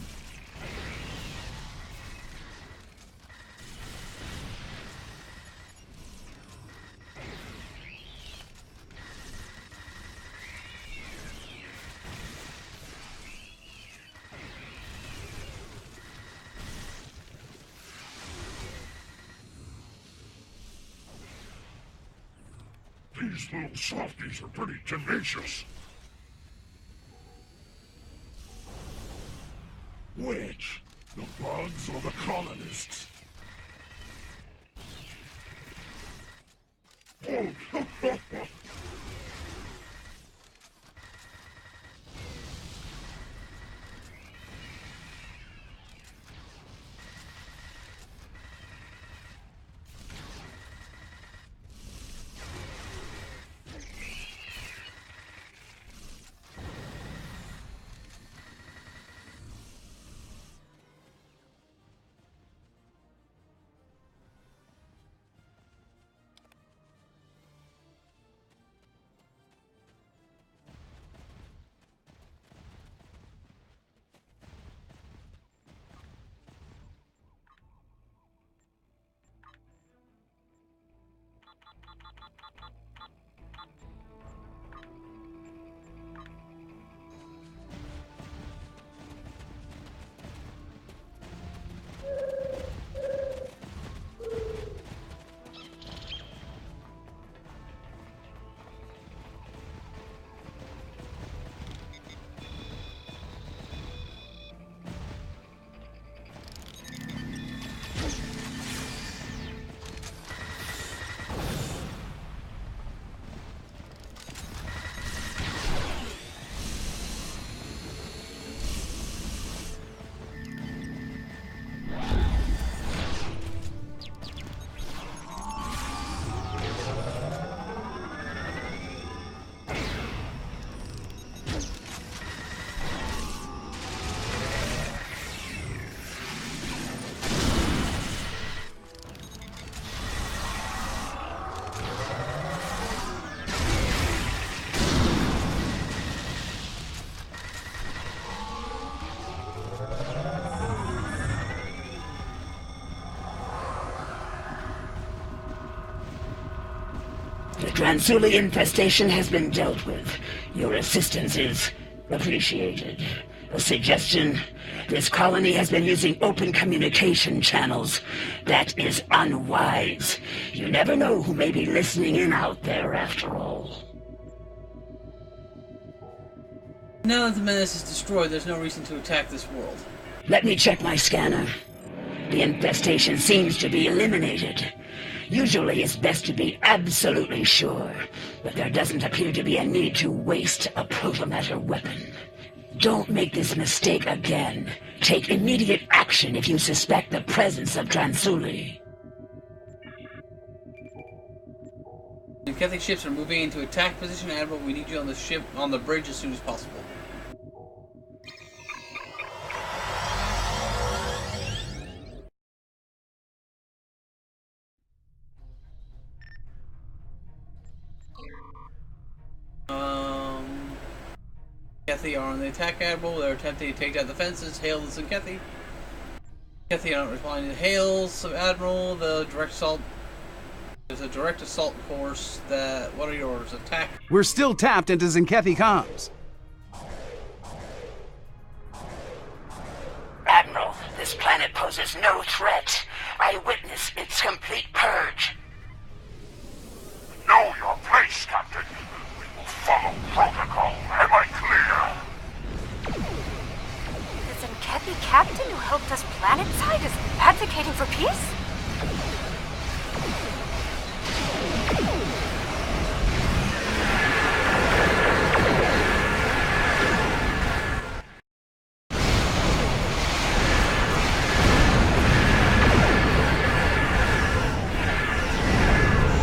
These little softies are pretty tenacious. Which? The bugs or the colonists? Dransuli infestation has been dealt with. Your assistance is appreciated. A suggestion? This colony has been using open communication channels. That is unwise. You never know who may be listening in out there after all. Now that the menace is destroyed, there's no reason to attack this world. Let me check my scanner. The infestation seems to be eliminated. Usually it's best to be absolutely sure, but there doesn't appear to be a need to waste a protomatter weapon. Don't make this mistake again. Take immediate action if you suspect the presence of Dransuli. The Kethik ships are moving into attack position, Admiral. We need you on the ship, on the bridge as soon as possible. Kethi are on the attack, Admiral. They're attempting to take down the fences. Hail this and Kethi. Kethi aren't replying to hails of Admiral. The direct assault. There's a direct assault course that. What are your orders? Attack. We're still tapped into Zenkethi comms. Admiral, this planet poses no threat. I witness its complete purge. Know your place, Captain. We will follow protocol. Am I clear? The Zenkethi captain who helped us planetside is advocating for peace?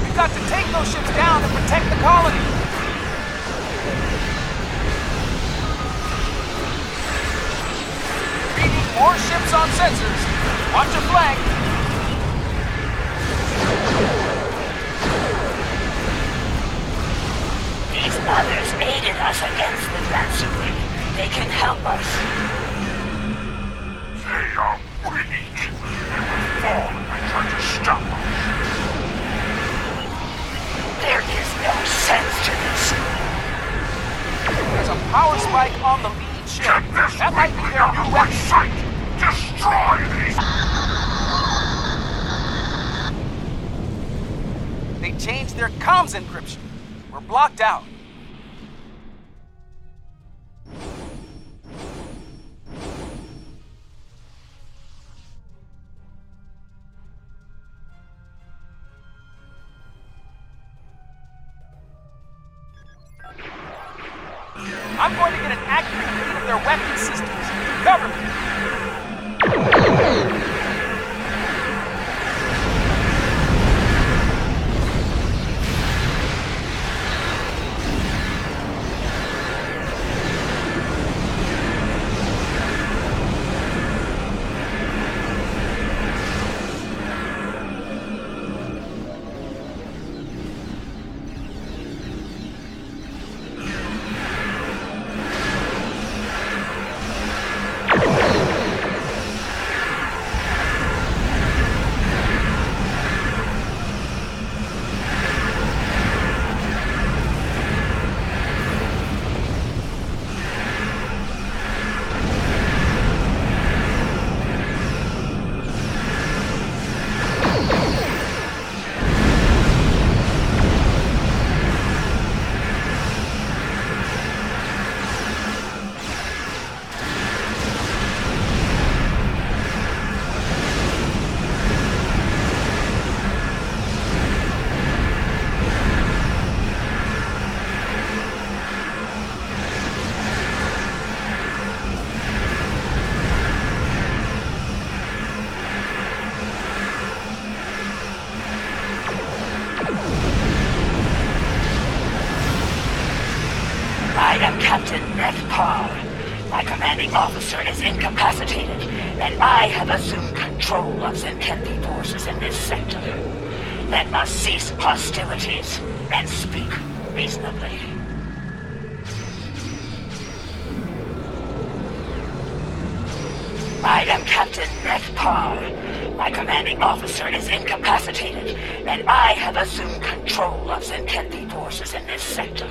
We've got to take those ships down and protect the colony. More ships on sensors. Watch your flank. These others aided us against the Dransuli. They can help us. They are weak. They will fall if I try to stop them. There is no sense to this. There's a power spike on the lead ship. That might be their new weapon. Destroy these! They changed their comms encryption. We're blocked out. I'm going to get an accurate read of their weapon systems. Cover me. I am Captain Neth Parr. My commanding officer is incapacitated, and I have assumed control of Zenkethi forces in this sector. Let us cease hostilities and speak reasonably. I am Captain Neth Parr. My commanding officer is incapacitated, and I have assumed control of Zenkethi forces in this sector.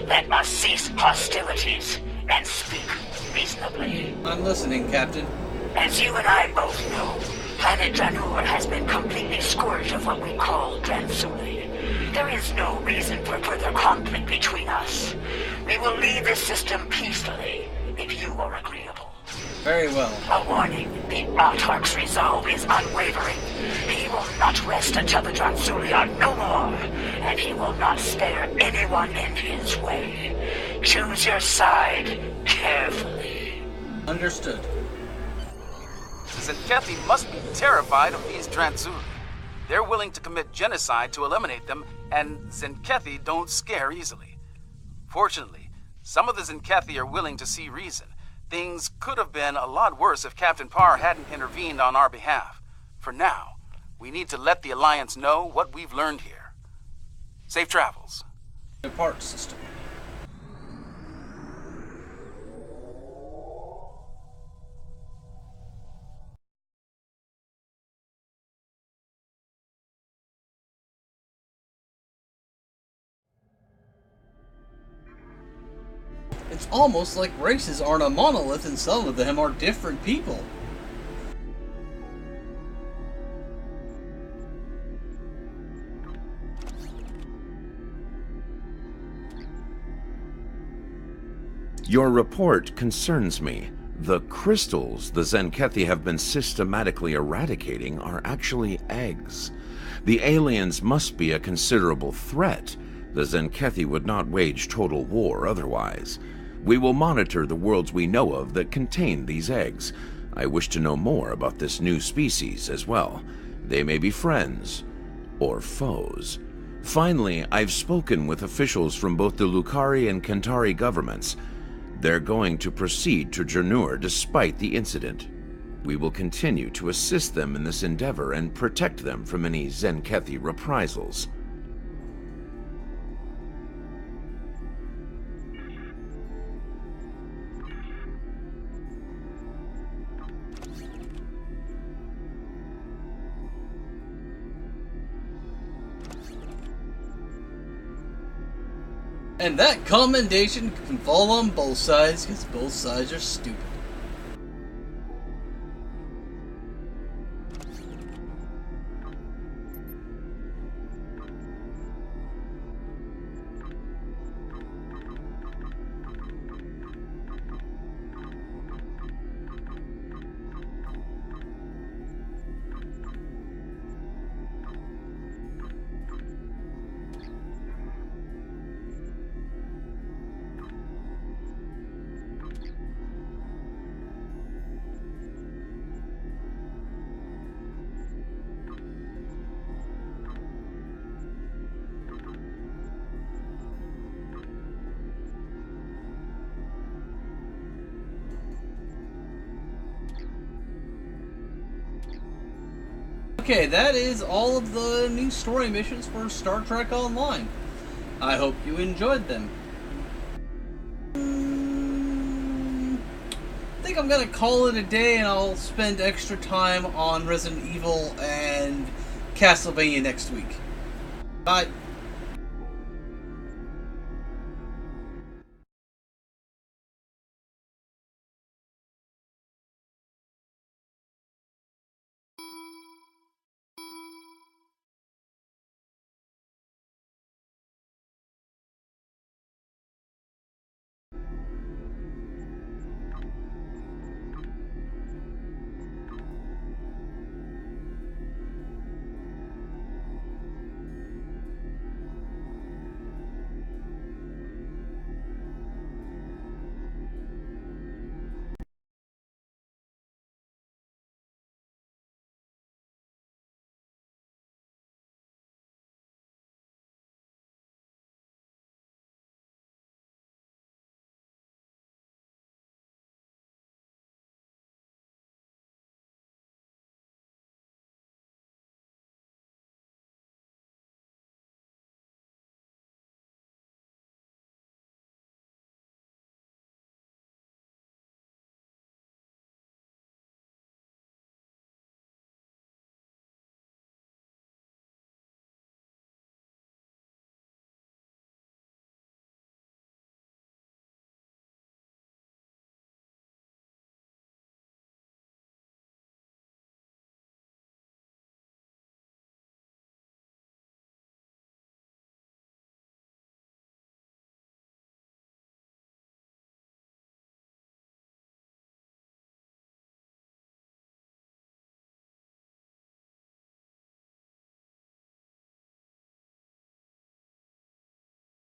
Let us cease hostilities and speak reasonably. I'm listening, Captain. As you and I both know, planet Dranur has been completely scourged of what we call Dransuli. There is no reason for further conflict between us. We will leave this system peacefully, if you are agreeable. Very well. A warning, the Autarch's resolve is unwavering. He will not rest until the Dransuli are no more, and he will not spare anyone in his way. Choose your side carefully. Understood. Zenkethi must be terrified of these Dransuli. They're willing to commit genocide to eliminate them, and Zenkethi don't scare easily. Fortunately, some of the Zenkethi are willing to see reason. Things could have been a lot worse if Captain Parr hadn't intervened on our behalf. For now, we need to let the Alliance know what we've learned here. Safe travels. The parts system. It's almost like races aren't a monolith and some of them are different people. Your report concerns me. The crystals the Zenkethi have been systematically eradicating are actually eggs. The aliens must be a considerable threat. The Zenkethi would not wage total war otherwise. We will monitor the worlds we know of that contain these eggs. I wish to know more about this new species as well. They may be friends or foes. Finally, I've spoken with officials from both the Lukari and Kantari governments. They're going to proceed to Dranur despite the incident. We will continue to assist them in this endeavor and protect them from any Zenkethi reprisals. And that commendation can fall on both sides, because both sides are stupid. Okay, that is all of the new story missions for Star Trek Online. I hope you enjoyed them. I think I'm gonna call it a day, and I'll spend extra time on Resident Evil and Castlevania next week. Bye.